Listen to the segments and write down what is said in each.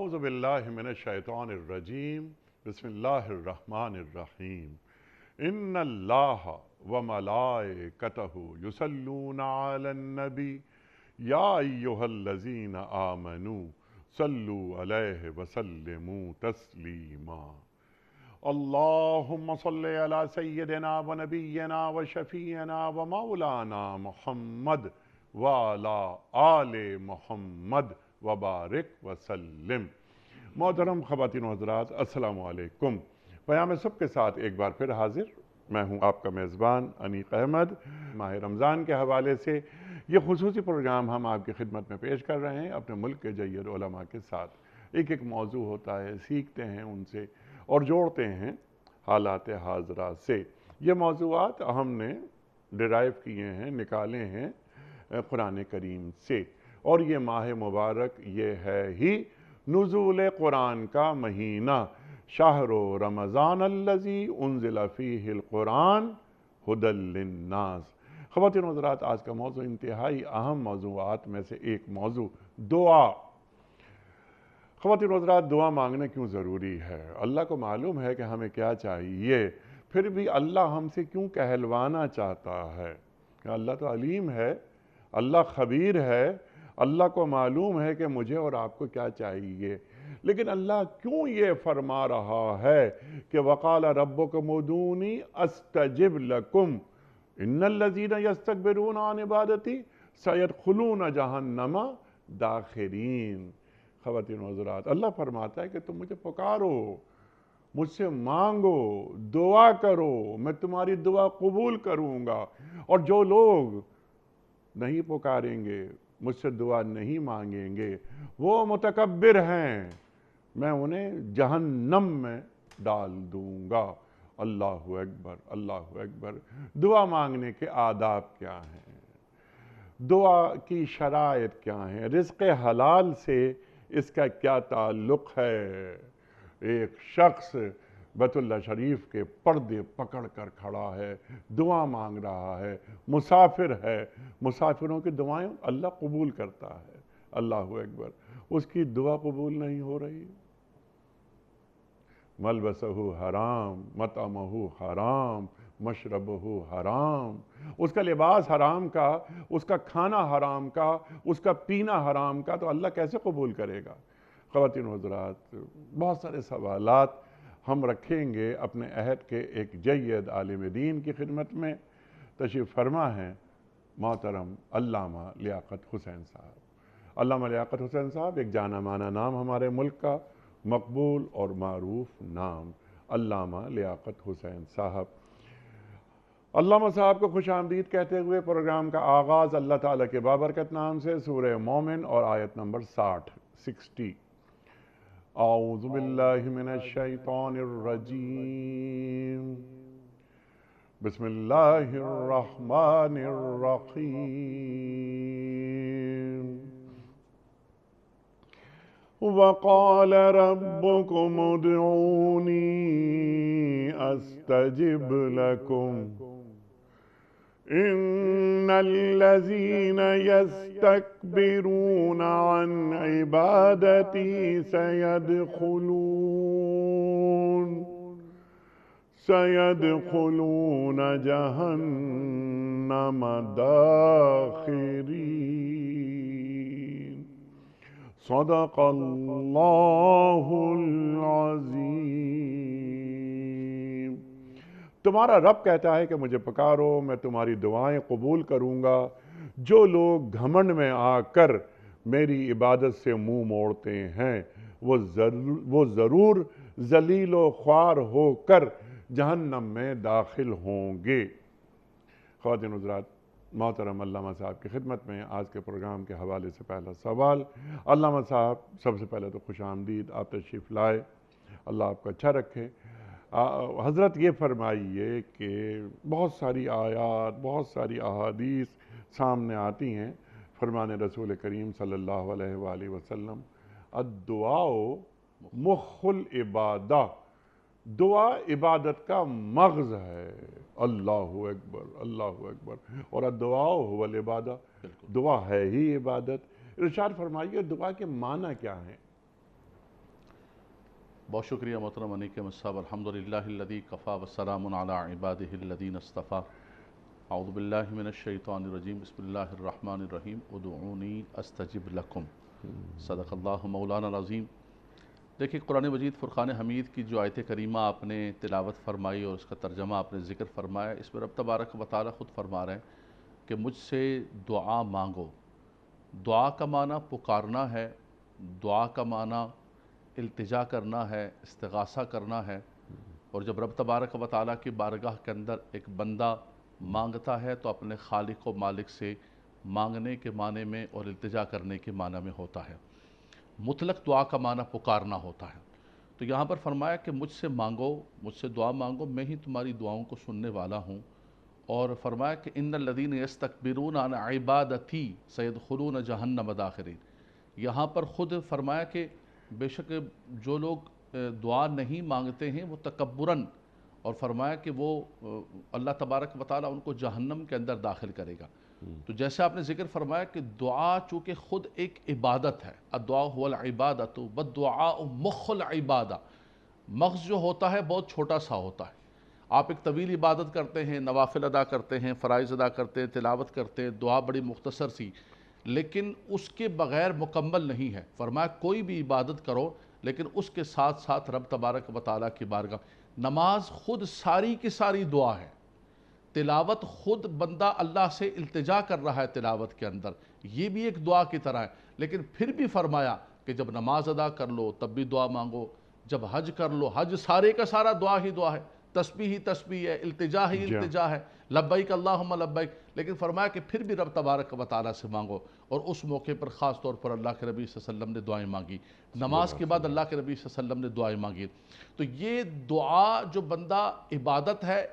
اعوذ باللہ من الشیطان الرجیم بسم اللہ الرحمن الرحیم ان اللہ وملائکتہ یصلون علی النبی یا ایہا الذین آمنوا صلوا علیہ وسلموا تسلیما اللہم صلی علی سیدنا ونبینا وشفیعنا ومولانا محمد وعلی آل محمد وبارک وسلم۔ محترم خواتین و حضرات، السلام علیکم۔ پیام صبح کے ساتھ ایک بار پھر حاضر میں ہوں آپ کا میزبان انیق احمد۔ ماہ رمضان کے حوالے سے یہ خصوصی پروگرام ہم آپ کی خدمت میں پیش کر رہے ہیں اپنے ملک کے جید علماء کے ساتھ۔ ایک موضوع ہوتا ہے، سیکھتے ہیں ان سے اور جوڑتے ہیں حالات حاضرہ سے۔ یہ موضوعات ہم نے ڈرائیو کیے ہیں، نکالے ہیں قرآن کریم سے، اور یہ ماہ مبارک یہ ہے ہی نزول قرآن کا مہینہ، شہر رمضان الذی انزل فیہ القرآن ھدی للناس۔ خواتین و حضرات، آج کا موضوع انتہائی اہم موضوعات میں سے ایک موضوع دعا۔ خواتین و حضرات، دعا مانگنا کیوں ضروری ہے؟ اللہ کو معلوم ہے کہ ہمیں کیا چاہیے، پھر بھی اللہ ہم سے کیوں کہلوانا چاہتا ہے؟ کہ اللہ تو علیم ہے، اللہ خبیر ہے، اللہ کو معلوم ہے کہ مجھے اور آپ کو کیا چاہیے، لیکن اللہ کیوں یہ فرما رہا ہے کہ وَقَالَ رَبُّكُمُ ادْعُونِي أَسْتَجِبْ لَكُمْ إِنَّ الَّذِينَ يَسْتَكْبِرُونَ عَنْ عِبَادَتِي سَيَدْخُلُونَ جَهَنَّمَ دَاخِرِينَ۔ خواتین و حضرات، اللہ فرماتا ہے کہ تم مجھے پکارو، مجھ سے مانگو، دعا کرو، میں تمہاری دعا قبول کروں گا، اور جو لوگ نہیں پکاریں گے، مجھ سے دعا نہیں مانگیں گے، وہ متکبر ہیں، میں انہیں جہنم میں ڈال دوں گا۔ اللہ اکبر، اللہ اکبر۔ دعا مانگنے کے آداب کیا ہیں؟ دعا کی شرائط کیا ہیں؟ رزق حلال سے اس کا کیا تعلق ہے؟ ایک شخص بیت اللہ شریف کے پردے پکڑ کر کھڑا ہے، دعا مانگ رہا ہے، مسافر ہے، مسافروں کی دعائیں اللہ قبول کرتا ہے۔ اللہ اکبر۔ اس کی دعا قبول نہیں ہو رہی۔ ملبسہ حرام، مطعمہ حرام، مشربہ حرام، اس کا لباس حرام کا، اس کا کھانا حرام کا، اس کا پینا حرام کا، تو اللہ کیسے قبول کرے گا؟ خواتین و حضرات، بہت سارے سوالات ہم رکھیں گے اپنے عہد کے ایک جید عالم دین کی خدمت میں۔ تشریف فرما ہے محترم علامہ لیاقت حسین صاحب۔ علامہ لیاقت حسین صاحب ایک جانا مانا نام، ہمارے ملک کا مقبول اور معروف نام، علامہ لیاقت حسین صاحب۔ علامہ صاحب کو خوش آمدید کہتے ہوئے پروگرام کا آغاز اللہ تعالیٰ کے بابرکت نام سے، سورہ مومن اور آیت نمبر 60۔ اعوذ باللہ من الشیطان الرجیم بسم اللہ الرحمن الرحیم۔ وَقَالَ رَبُّكُمُ ادْعُونِي أَسْتَجِبْ لَكُمْ إِنَّ الَّذِينَ يَسْتَكْبِرُونَ عَنْ عِبَادَتِي سَيَدْخُلُونَ جَهَنَّمَ دَاخِرِينَ۔ صدق اللہ العظیم۔ تمہارا رب کہتا ہے کہ مجھے پکارو، میں تمہاری دعائیں قبول کروں گا۔ جو لوگ گھمنڈ میں آ کر میری عبادت سے منہ موڑتے ہیں، وہ ضرور ذلیل و خوار ہو کر جہنم میں داخل ہوں گے۔ خواتین و حضرات، محترم علامہ صاحب کی خدمت میں آج کے پروگرام کے حوالے سے پہلا سوال۔ علامہ صاحب، سب سے پہلے تو خوش آمدید، آپ تشریف لائے، اللہ آپ کو اچھا رکھے۔ حضرت یہ فرمائیے کہ بہت ساری آیات، بہت ساری احادیث سامنے آتی ہیں، فرمان رسول کریم صلی اللہ علیہ وآلہ وسلم، الدعاء مخ العبادہ، دعا عبادت کا مغز ہے۔ اللہ اکبر، اللہ اکبر۔ اور الدعاء هو العبادہ، دعا ہے ہی عبادت۔ ارشاد فرمائیے دعا کے معنی کیا ہیں؟ بہت شکریہ محترم انیک صاحب. الحمدللہ الذی کفا والسلام علی عبادہ الذین اصطفیٰ. اعوذ باللہ من الشیطان الرجیم. بسم اللہ الرحمن الرحیم. ادعونی استجب لکم. صدق اللہ مولانا العظیم. دیکھیں قرآن مجید فرقان حمید کی جو آیت کریمہ آپ نے تلاوت فرمائی اور اس کا ترجمہ آپ نے ذکر فرمایا، اس میں رب تبارک و تعالیٰ خود فرما رہے ہیں کہ مجھ سے دعا مانگو. دعا کا معنی پکارنا ہے، دعا کا معنی التجا کرنا ہے، استغاثہ کرنا ہے. اور جب رب تبارک و تعالیٰ کی بارگاہ کے اندر ایک بندہ مانگتا ہے تو اپنے خالق و مالک سے مانگنے کے معنی میں اور التجا کرنے کے معنی میں ہوتا ہے. مطلق دعا کا معنی پکارنا ہوتا ہے. تو یہاں پر فرمایا کہ مجھ سے مانگو، مجھ سے دعا مانگو، میں ہی تمہاری دعاؤں کو سننے والا ہوں. اور فرمایا کہ ان الذین یستکبرون عن عبادتی سیدخلون جہنم داخرین. یہاں پر خود فرمایا کہ بے شک جو لوگ دعا نہیں مانگتے ہیں وہ تکبراً، اور فرمایا کہ وہ اللہ تبارک و تعالیٰ ان کو جہنم کے اندر داخل کرے گا. تو جیسے آپ نے ذکر فرمایا کہ دعا چونکہ خود ایک عبادت ہے، الدعاء هو العبادۃ والدعاء مخ العبادہ. مغز جو ہوتا ہے بہت چھوٹا سا ہوتا ہے. آپ ایک طویل عبادت کرتے ہیں، نوافل ادا کرتے ہیں، فرائض ادا کرتے ہیں، تلاوت کرتے ہیں، دعا بڑی مختصر سی، لیکن اس کے بغیر مکمل نہیں ہے. فرمایا کوئی بھی عبادت کرو لیکن اس کے ساتھ ساتھ رب تبارک و تعالیٰ کی بارگاہ. نماز خود ساری کی ساری دعا ہے. تلاوت خود بندہ اللہ سے التجا کر رہا ہے تلاوت کے اندر، یہ بھی ایک دعا کی طرح ہے. لیکن پھر بھی فرمایا کہ جب نماز ادا کر لو تب بھی دعا مانگو، جب حج کر لو حج سارے کا سارا دعا ہی دعا ہے، تسبیح ہی تسبیح ہے، التجا ہی التجا ہے، لبیک اللہم لبیک. لیکن فرمایا کہ پھر بھی رب تبارک و تعالیٰ سے مانگو. اور اس موقع پر خاص طور پر اللہ کے نبی صلی اللہ علیہ وسلم نے دعائیں مانگی. نماز کے بعد اللہ کے نبی صلی اللہ علیہ وسلم نے دعائیں مانگی. تو یہ دعا جو بندہ عبادت ہے،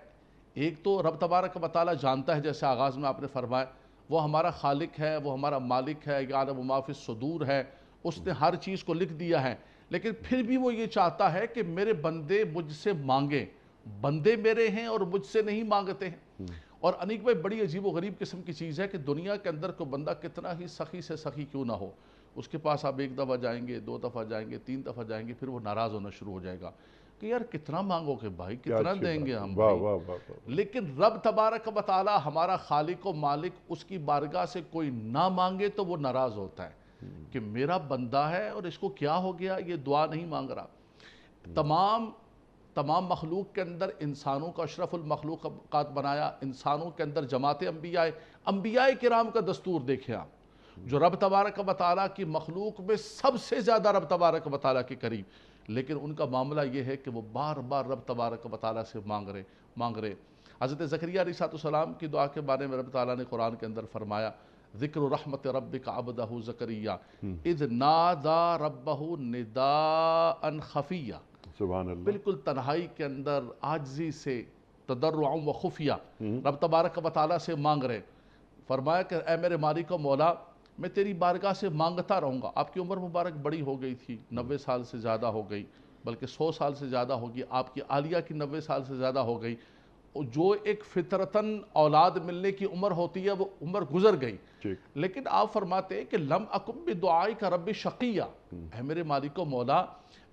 ایک تو رب تبارک و تعالیٰ جانتا ہے، جیسے آغاز میں آپ نے فرمایا وہ ہمارا خالق ہے، وہ ہمارا مالک ہے، یعلم ما فی الصدور ہے، اس نے ہر چیز کو لکھ دیا ہے. لیکن پھر بھی وہ یہ چاہتا ہے کہ میرے بندے مجھ سے مانگیں. بندے میرے ہیں اور مجھ سے نہیں مانگتے ہیں. اور انیک بھائی بڑی عجیب و غریب قسم کی چیز ہے کہ دنیا کے اندر کوئی بندہ کتنا ہی سخی سے سخی کیوں نہ ہو، اس کے پاس آپ ایک دفعہ جائیں گے، دو دفعہ جائیں گے، تین دفعہ جائیں گے، پھر وہ ناراض ہونا شروع ہو جائے گا کہ یار کتنا مانگو گے بھائی، کتنا دیں گے ہم بھائی. لیکن رب تبارک و تعالیٰ ہمارا خالق و مالک، اس کی بارگاہ سے کوئی نہ مانگے تو وہ ناراض ہوتا ہے کہ میرا بندہ ہے اور اس کو کیا ہو گیا، یہ دعا نہیں مانگ رہا. تمام مخلوق کے اندر انسانوں کا اشرف المخلوقات بنایا، انسانوں کے اندر جماعت انبیاء کرام کا دستور دیکھیں آپ، جو رب تبارک و تعالیٰ کی مخلوق میں سب سے زیادہ رب تبارک و تعالیٰ کے قریب. لیکن ان کا معاملہ یہ ہے کہ وہ بار بار رب تبارک و تعالیٰ سے مانگ رہے. حضرت زکریا علیہ السلام کی دعا کے بارے میں رب تعالیٰ نے قرآن کے اندر فرمایا ذکر رحمت ربک عبدہ زکریا اذ نادا ربہ نداء خفیہ. سبحان اللہ. بالکل تنہائی کے اندر عاجزی سے تضرعا و خفیہ رب تبارک و تعالیٰ سے مانگ رہے. فرمایا کہ اے میرے مالک و مولا، میں تیری بارگاہ سے مانگتا رہوں گا. آپ کی عمر مبارک بڑی ہو گئی تھی، 90 سال سے زیادہ ہو گئی، بلکہ 100 سال سے زیادہ ہوگی. آپ کی عالیہ کی 90 سال سے زیادہ ہو گئی. جو ایک فطرتاً اولاد ملنے کی عمر ہوتی ہے وہ عمر گزر گئی. لیکن آپ فرماتے ہیں کہ لم اکم بدعائک رب شقیہ، اے میرے مالک و مولا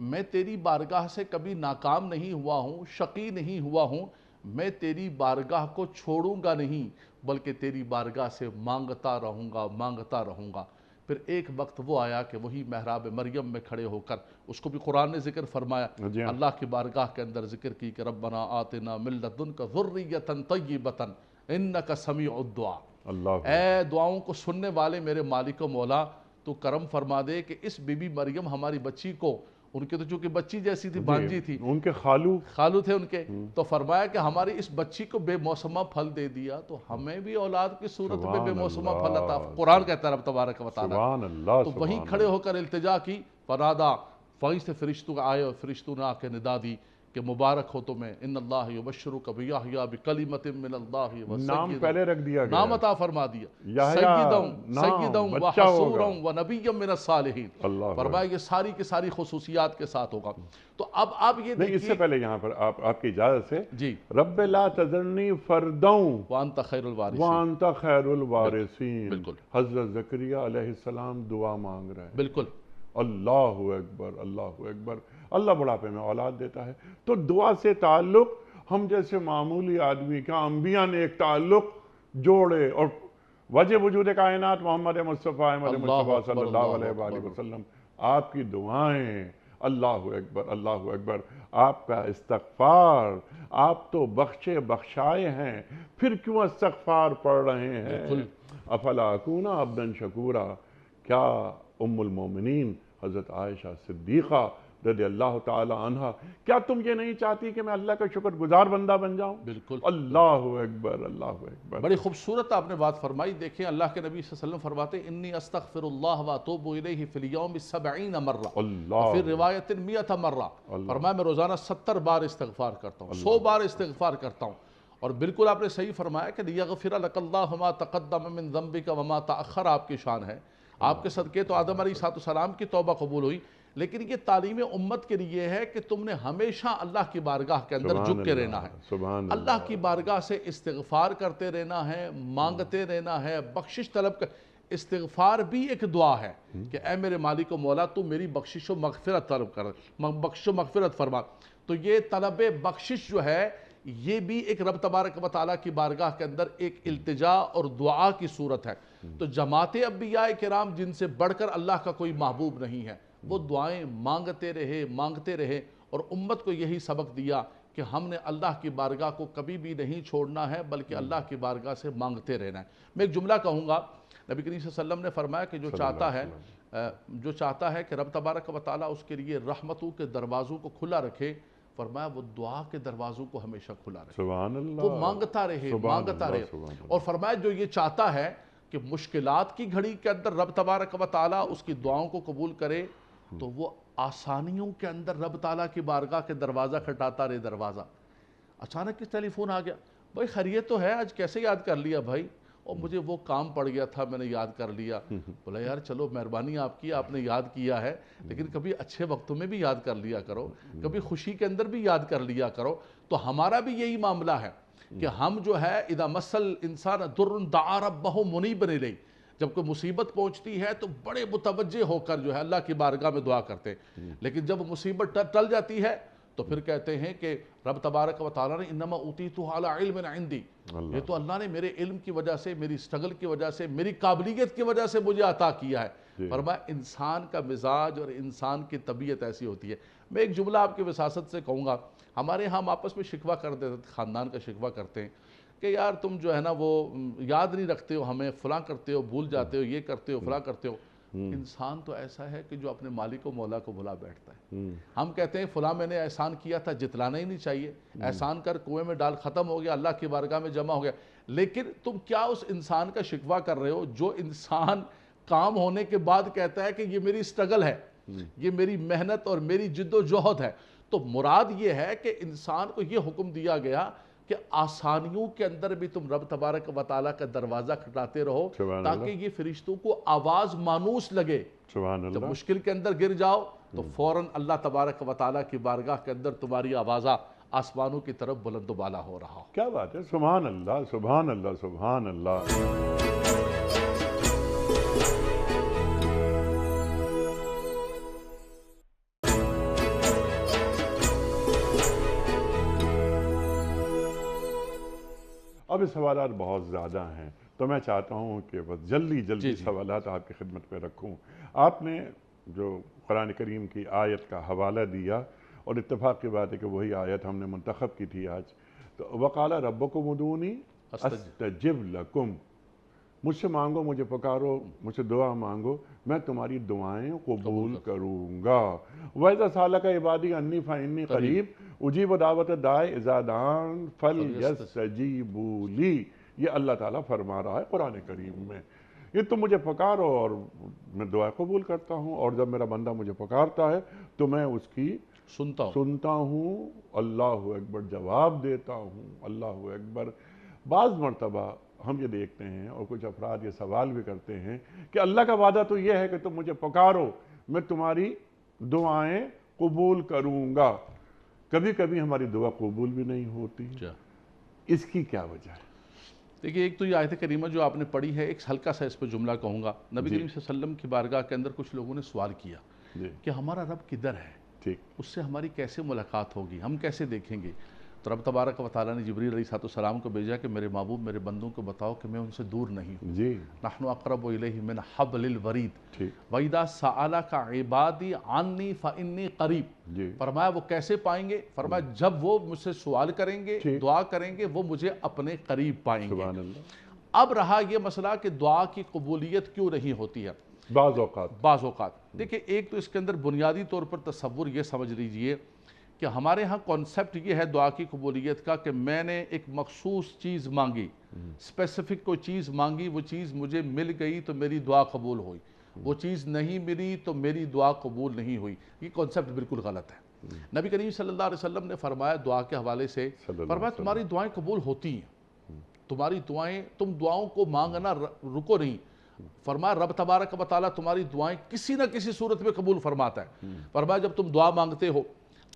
میں تیری بارگاہ سے کبھی ناکام نہیں ہوا ہوں، شقی نہیں ہوا ہوں. میں تیری بارگاہ کو چھوڑوں گا نہیں بلکہ تیری بارگاہ سے مانگتا رہوں گا. پھر ایک وقت وہ آیا کہ وہی محراب مریم میں کھڑے ہو کر، اس کو بھی قرآن نے ذکر فرمایا، اللہ کی بارگاہ کے اندر ذکر کی کہ ربنا آتنا من لدنک ذریۃ طیبۃ انک سمیع الدعاء. اے دعاؤں کو سننے والے میرے مالک و مولا، تو کرم فرما دے کہ اس بی بی مریم ہماری بچی کو، ان کے تو چونکہ بچی جیسی تھی، بانجی تھی، ان کے خالو تھے ان کے، تو فرمایا کہ ہماری اس بچی کو بے موسمہ پھل دے دیا تو ہمیں بھی اولاد کی صورت میں بے موسمہ پھل عطا. قرآن کہتا ہے رب تبارک و تعالیٰ. تو وہیں کھڑے ہو کر التجا کی، فنادا، وہیں سے فرشتوں آئے اور فرشتوں نے آ کے ندا دی کہ مبارک ہو تمہیں، ان اللہ یبشرک بیحییٰ بکلمۃ من اللہ وسیدہ. نام پہلے رکھ دیا گیا، نام عطا فرما دیا، سیدوں و حصوروں و نبیوں من الصالحین. فرمایا یہ ساری کی ساری خصوصیات کے ساتھ ہوگا. تو اب آپ یہ دیکھیے، اس سے پہلے یہاں پر آپ کی اجازت سے، جی، رب لا تذرنی فرداً وانت خیر الوارثین، وانت خیر الوارثین. بالکل حضرت زکریا علیہ السلام دعا مانگ رہے ہیں. بالکل. اللہ اکبر، اللہ اکبر. اللہ بڑھاپے میں اولاد دیتا ہے۔ تو دعا سے تعلق ہم جیسے معمولی آدمی کا انبیاء نے ایک تعلق جوڑے، اور وجہ وجود کائنات محمد مصطفیٰ صلی اللہ علیہ وآلہ وسلم، آپ کی دعائیں، اللہ اکبر اللہ اکبر، آپ کا استغفار، آپ تو بخشے بخشائے ہیں، پھر کیوں استغفار پڑھ رہے ہیں؟ افلا اکون عبدا شکورا، کیا ام المومنین حضرت عائشہ صدیقہ رضی اللہ تعالی عنہ، کیا تم یہ نہیں چاہتی کہ میں اللہ کا شکر گزار بندہ بن جاؤں؟ بالکل، اللہ اکبر اللہ اکبر۔ بڑی خوبصورت آپ نے بات فرمائی۔ دیکھیں اللہ کے نبی صلی اللہ علیہ وسلم فرماتے ہیں انی استغفر اللہ واتوب الیہ فی اليوم 70 مرہ، اللہ پھر روایت 100 مرہ، فرمایا میں روزانہ 70 بار استغفار کرتا ہوں، 100 بار استغفار کرتا ہوں۔ اور بالکل آپ نے صحیح فرمایا کہ لیغفر لک اللہ ما تقدم من ذنبک وما تأخر آپ کی شان ہے۔ آپ کے صدقے تو آدم علیہ السلام کی توبہ قبول ہوئی، لیکن یہ تعلیم امت کے لیے ہے کہ تم نے ہمیشہ اللہ کی بارگاہ کے اندر جھک کے رہنا ہے، سبحان اللہ کی بارگاہ سے استغفار کرتے رہنا ہے، مانگتے رہنا ہے، بخشش طلب کر۔ استغفار بھی ایک دعا ہے کہ اے میرے مالک و مولا تو میری بخشش و مغفرت طلب کر، بخشش و مغفرت فرما۔ تو یہ طلب بخشش جو ہے یہ بھی ایک رب تبارک و تعالیٰ کی بارگاہ کے اندر ایک التجا اور دعا کی صورت ہے۔ تو جماعت انبیاء کرام جن سے بڑھ کر اللہ کا کوئی محبوب نہیں ہے، وہ دعائیں مانگتے رہے اور امت کو یہی سبق دیا کہ ہم نے اللہ کی بارگاہ کو کبھی بھی نہیں چھوڑنا ہے، بلکہ اللہ کی بارگاہ سے مانگتے رہنا ہے۔ میں ایک جملہ کہوں گا، نبی کریم صلی اللہ علیہ وسلم نے فرمایا کہ جو چاہتا ہے کہ رب تبارک و تعالیٰ اس کے لیے رحمتوں کے دروازوں کو کھلا رکھے، فرمایا وہ دعا کے دروازوں کو ہمیشہ کھلا رکھے، سبحان اللہ، وہ مانگتا رہے اور فرمایا جو یہ چاہتا ہے کہ مشکلات کی گھڑی کے اندر رب تبارک و تعالیٰ اس کی دعاؤں کو قبول کرے، تو وہ آسانیوں کے اندر رب تعالیٰ کی بارگاہ کے دروازہ کھٹاتا رہے۔ دروازہ اچانک کس ٹیلی فون آ گیا، بھائی خیریت تو ہے، آج کیسے یاد کر لیا بھائی؟ اور مجھے وہ کام پڑ گیا تھا، میں نے یاد کر لیا۔ بولا یار چلو مہربانی آپ کی، آپ نے یاد کیا ہے، لیکن کبھی اچھے وقتوں میں بھی یاد کر لیا کرو، کبھی خوشی کے اندر بھی یاد کر لیا کرو۔ تو ہمارا بھی یہی معاملہ ہے کہ ہم جو ہے اذا مسل انسان در دعا ربہ منیبا الیہ، جب کوئی مصیبت پہنچتی ہے تو بڑے متوجہ ہو کر جو ہے اللہ کی بارگاہ میں دعا کرتے ہیں، لیکن جب مصیبت ٹل جاتی ہے تو پھر کہتے ہیں کہ رب تبارک و تعالیٰ نے انما اوتیتہ علی علم عندی، یہ تو اللہ نے میرے علم کی وجہ سے، میری اسٹرگل کی وجہ سے، میری قابلیت کی وجہ سے مجھے عطا کیا ہے۔ فرمایا انسان کا مزاج اور انسان کی طبیعت ایسی ہوتی ہے۔ میں ایک جملہ آپ کی وساست سے کہوں گا، ہمارے ہم آپس میں شکوہ کرتے تھے، خاندان کا شکوہ کرتے ہیں کہ یار تم جو ہے نا وہ یاد نہیں رکھتے ہو ہمیں، فلاں کرتے ہو، بھول جاتے ہو، یہ کرتے ہو، فلاں کرتے ہو۔ انسان تو ایسا ہے کہ جو اپنے مالک و مولا کو بھلا بیٹھتا ہے۔ ہم کہتے ہیں فلاں میں نے احسان کیا تھا، جتلانا ہی نہیں چاہیے، احسان کر کنویں میں ڈال، ختم ہو گیا، اللہ کی بارگاہ میں جمع ہو گیا۔ لیکن تم کیا اس انسان کا شکوہ کر رہے ہو جو انسان کام ہونے کے بعد کہتا ہے کہ یہ میری اسٹرگل ہے، یہ میری محنت اور میری جد و جہد ہے۔ تو مراد یہ ہے کہ انسان کو یہ حکم دیا گیا کہ آسانیوں کے اندر بھی تم رب تبارک و تعالیٰ کا دروازہ کھٹاتے رہو، تاکہ یہ فرشتوں کو آواز مانوس لگے۔ جب مشکل کے اندر گر جاؤ تو فوراً اللہ تبارک و تعالیٰ کی بارگاہ کے اندر تمہاری آوازہ آسمانوں کی طرف بلند و بالا ہو رہا ہو۔ کیا بات ہے، سبحان اللہ سبحان اللہ سبحان اللہ۔ اب سوالات بہت زیادہ ہیں تو میں چاہتا ہوں کہ بس جلدی سوالات آپ کی خدمت پہ رکھوں۔ آپ نے جو قرآن کریم کی آیت کا حوالہ دیا، اور اتفاق کی بات ہے کہ وہی آیت ہم نے منتخب کی تھی آج، تو وَقَالَ رَبُّكُمُ ادْعُونِي أَسْتَجِبْ لَكُمْ، مجھ سے مانگو، مجھے پکارو، مجھ سے دعا مانگو، میں تمہاری دعائیں قبول کروں گا۔ وَإِذَا سَأَلَكَ عِبَادِي عَنِّي فَإِنِّي قَرِيبٌ أُجِيبُ دَعْوَةَ الدَّاعِ إِذَا دَعَانِ فَلْيَسْتَجِیبُوا لِی، یہ اللہ تعالیٰ فرما رہا ہے قرآن کریم میں، یہ تم مجھے پکارو اور میں دعا قبول کرتا ہوں، اور جب میرا بندہ مجھے پکارتا ہے تو میں اس کی سنتا ہوں، اللہ اکبر جواب دیتا ہوں، اللہ اکبر۔ بعض مرتبہ ہم یہ دیکھتے ہیں اور کچھ افراد یہ سوال بھی کرتے ہیں کہ اللہ کا وعدہ تو یہ ہے کہ تم مجھے پکارو، میں تمہاری دعائیں قبول کروں گا، کبھی کبھی ہماری دعا قبول بھی نہیں ہوتی، اس کی کیا وجہ ہے؟ دیکھیے ایک تو یہ آیت کریمہ جو آپ نے پڑھی ہے، ایک ہلکا سا اس پہ جملہ کہوں گا۔ نبی کریم صلی اللہ علیہ وسلم کی بارگاہ کے اندر کچھ لوگوں نے سوال کیا کہ ہمارا رب کدھر ہے؟ ٹھیک، اس سے ہماری کیسے ملاقات ہوگی، ہم کیسے دیکھیں گے؟ تو رب تبارک و تعالیٰ نے جبریل علیہ السلام کو بھیجا کہ میرے محبوب میرے بندوں کو بتاؤ کہ میں ان سے دور نہیں ہوں، جی نحن اقرب الیہ من حبل الورید، ٹھیک، وَإِذَا سَأَلَكَ عِبَادِي عَنِّي فَإِنِّي قَرِيب۔ جی فرمایا وہ کیسے پائیں گے؟ فرمایا جب وہ مجھ سے سوال کریں گے، ٹھیک، دعا کریں گے، وہ مجھے اپنے قریب پائیں گے۔ سبحان اللہ۔ اب رہا یہ مسئلہ کہ دعا کی قبولیت کیوں نہیں ہوتی ہے؟ بعض اوقات بعض اوقات دیکھیں، ایک تو اس کے اندر بنیادی طور پر تصور یہ سمجھ لیجئے کہ ہمارے ہاں کانسیپٹ یہ ہے دعا کی قبولیت کا کہ میں نے ایک مخصوص چیز مانگی، اسپیسیفک کوئی چیز مانگی، وہ چیز مجھے مل گئی تو میری دعا قبول ہوئی، وہ چیز نہیں ملی تو میری دعا قبول نہیں ہوئی۔ یہ کانسیپٹ بالکل غلط ہے۔ نبی کریم صلی اللہ علیہ وسلم نے فرمایا دعا کے حوالے سے، فرمایا تمہاری دعائیں قبول ہوتی ہیں، تمہاری دعائیں، تم دعاؤں کو مانگنا رکو نہیں۔ فرمایا رب تبارک و تعالیٰ تمہاری دعائیں کسی نہ کسی صورت میں قبول فرماتا ہے۔ فرمایا جب تم دعا مانگتے ہو،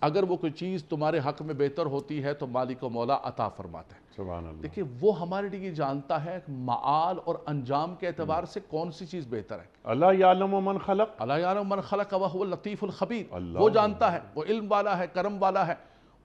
اگر وہ کوئی چیز تمہارے حق میں بہتر ہوتی ہے تو مالک و مولا عطا فرماتا ہے۔ سبحان اللہ۔ دیکھیں وہ ہمارے لیے جانتا ہے معال اور انجام کے اعتبار سے کون سی چیز بہتر ہے۔ اللہ یعلم من خلق، اللہ یعلم من خلق وہو اللطیف الخبیر، اللہ وہ جانتا ہے، وہ علم والا ہے، کرم والا ہے،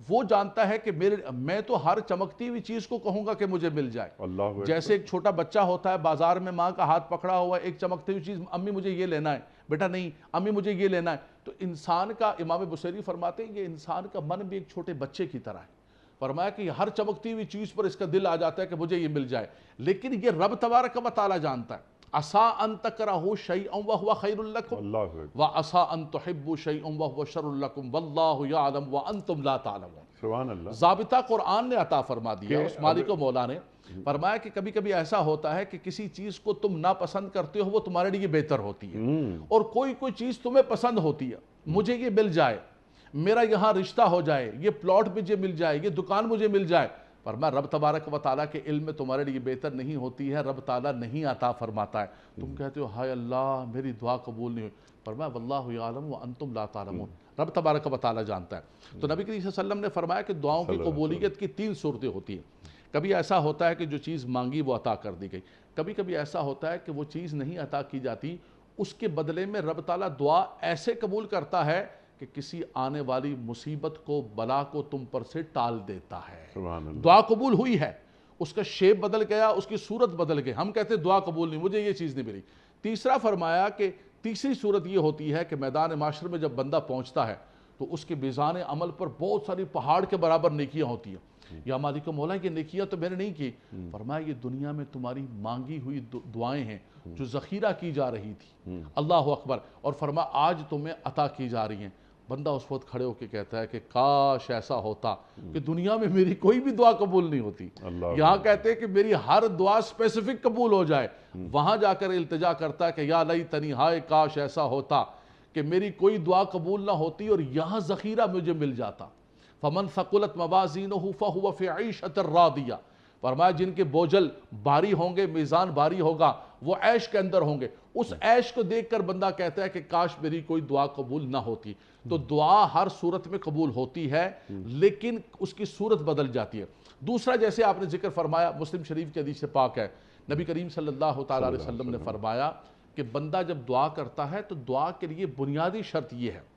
وہ جانتا ہے کہ میں تو ہر چمکتی ہوئی چیز کو کہوں گا کہ مجھے مل جائے۔ اللہ اکبر۔ جیسے ایک چھوٹا بچہ ہوتا ہے بازار میں، ماں کا ہاتھ پکڑا ہوا ہے، ایک چمکتی ہوئی چیز، امی مجھے یہ لینا ہے، بیٹا نہیں امی مجھے یہ لینا ہے۔ تو انسان کا، امام بصیری فرماتے ہیں یہ انسان کا من بھی ایک چھوٹے بچے کی طرح ہے۔ فرمایا کہ ہر چمکتی ہوئی چیز پر اس کا دل آ جاتا ہے کہ مجھے یہ مل جائے، لیکن یہ رب تبارک و تعالیٰ جانتا ہے۔ عسیٰ ان تکرہوا شیئا وہو خیر لکم اللہ اکبر۔ وعسیٰ ان تحبوا شیئا وہو شر لکم واللہ یعلم وانتم لا تعلمون۔ سبحان اللہ۔ ضابطہ قرآن نے عطا فرما دیا اس مالک و مولا نے۔ فرمایا کہ کبھی کبھی ایسا ہوتا ہے کہ کسی چیز کو تم ناپسند کرتے ہو وہ تمہارے لیے بہتر ہوتی ہے، اور کوئی چیز تمہیں پسند ہوتی ہے، مجھے یہ مل جائے، میرا یہاں رشتہ ہو جائے، یہ پلاٹ مجھے مل جائے، یہ دکان مجھے مل جائے۔ فرمایا رب تبارک و تعالیٰ کے علم میں تمہارے لیے بہتر نہیں ہوتی ہے، رب تعالیٰ نہیں عطا فرماتا ہے۔ تم کہتے ہو ہائے اللہ میری دعا قبول نہیں ہوئی، فرمایا واللہ یعلم وانتم لا تعلمون، رب تبارک و تعالیٰ جانتا ہے۔ تو نبی کریم صلی اللہ علیہ وسلم نے فرمایا کہ دعاؤں کی قبولیت کی 3 صورتیں ہوتی ہیں۔ کبھی ایسا ہوتا ہے کہ جو چیز مانگی وہ عطا کر دی گئی، کبھی کبھی ایسا ہوتا ہے کہ وہ چیز نہیں عطا کی جاتی، اس کے بدلے میں رب تعالیٰ دعا ایسے قبول کرتا ہے کہ کسی آنے والی مصیبت کو، بلا کو تم پر سے ٹال دیتا ہے۔ سبحان اللہ۔ دعا قبول ہوئی ہے، اس کا شیپ بدل گیا، اس کی صورت بدل گئی، ہم کہتے ہیں دعا قبول نہیں، مجھے یہ چیز نہیں ملی۔ تیسرا فرمایا کہ تیسری صورت یہ ہوتی ہے کہ میدان معاشر میں جب بندہ پہنچتا ہے تو اس کے میزان عمل پر بہت ساری پہاڑ کے برابر نیکیاں ہوتی ہیں۔ یا مالک و مولا یہ نیکیاں تو میں نے نہیں کی، فرمایا یہ دنیا میں تمہاری مانگی ہوئی دعائیں ہیں جو ذخیرہ کی جا رہی تھی، اللہ اکبر، اور فرمایا آج تمہیں عطا کی جا رہی ہیں۔ بندہ اس وقت کھڑے ہو کے کہتا ہے کہ کاش ایسا ہوتا کہ دنیا میں میری کوئی بھی دعا قبول نہیں ہوتی۔ یہاں کہتے ہیں کہ میری ہر دعا اسپیسیفک قبول ہو جائے، وہاں جا کر التجا کرتا ہے کہ یا لیتنی، ہائے کاش ایسا ہوتا کہ میری کوئی دعا قبول نہ ہوتی اور یہاں ذخیرہ مجھے مل جاتا۔ فمن ثقلت موازینہ فہو فی عیشۃ راضیہ، فرمایا جن کے بوجھل بھاری ہوں گے، میزان بھاری ہوگا، وہ عیش کے اندر ہوں گے۔ اس عیش کو دیکھ کر بندہ کہتا ہے کہ کاش میری کوئی دعا قبول نہ ہوتی۔ تو دعا ہر صورت میں قبول ہوتی ہے، لیکن اس کی صورت بدل جاتی ہے۔ دوسرا جیسے آپ نے ذکر فرمایا، مسلم شریف کی حدیث پاک ہے، نبی کریم صلی اللہ تعالیٰ علیہ وسلم نے فرمایا کہ بندہ جب دعا کرتا ہے تو دعا کے لیے بنیادی شرط یہ ہے۔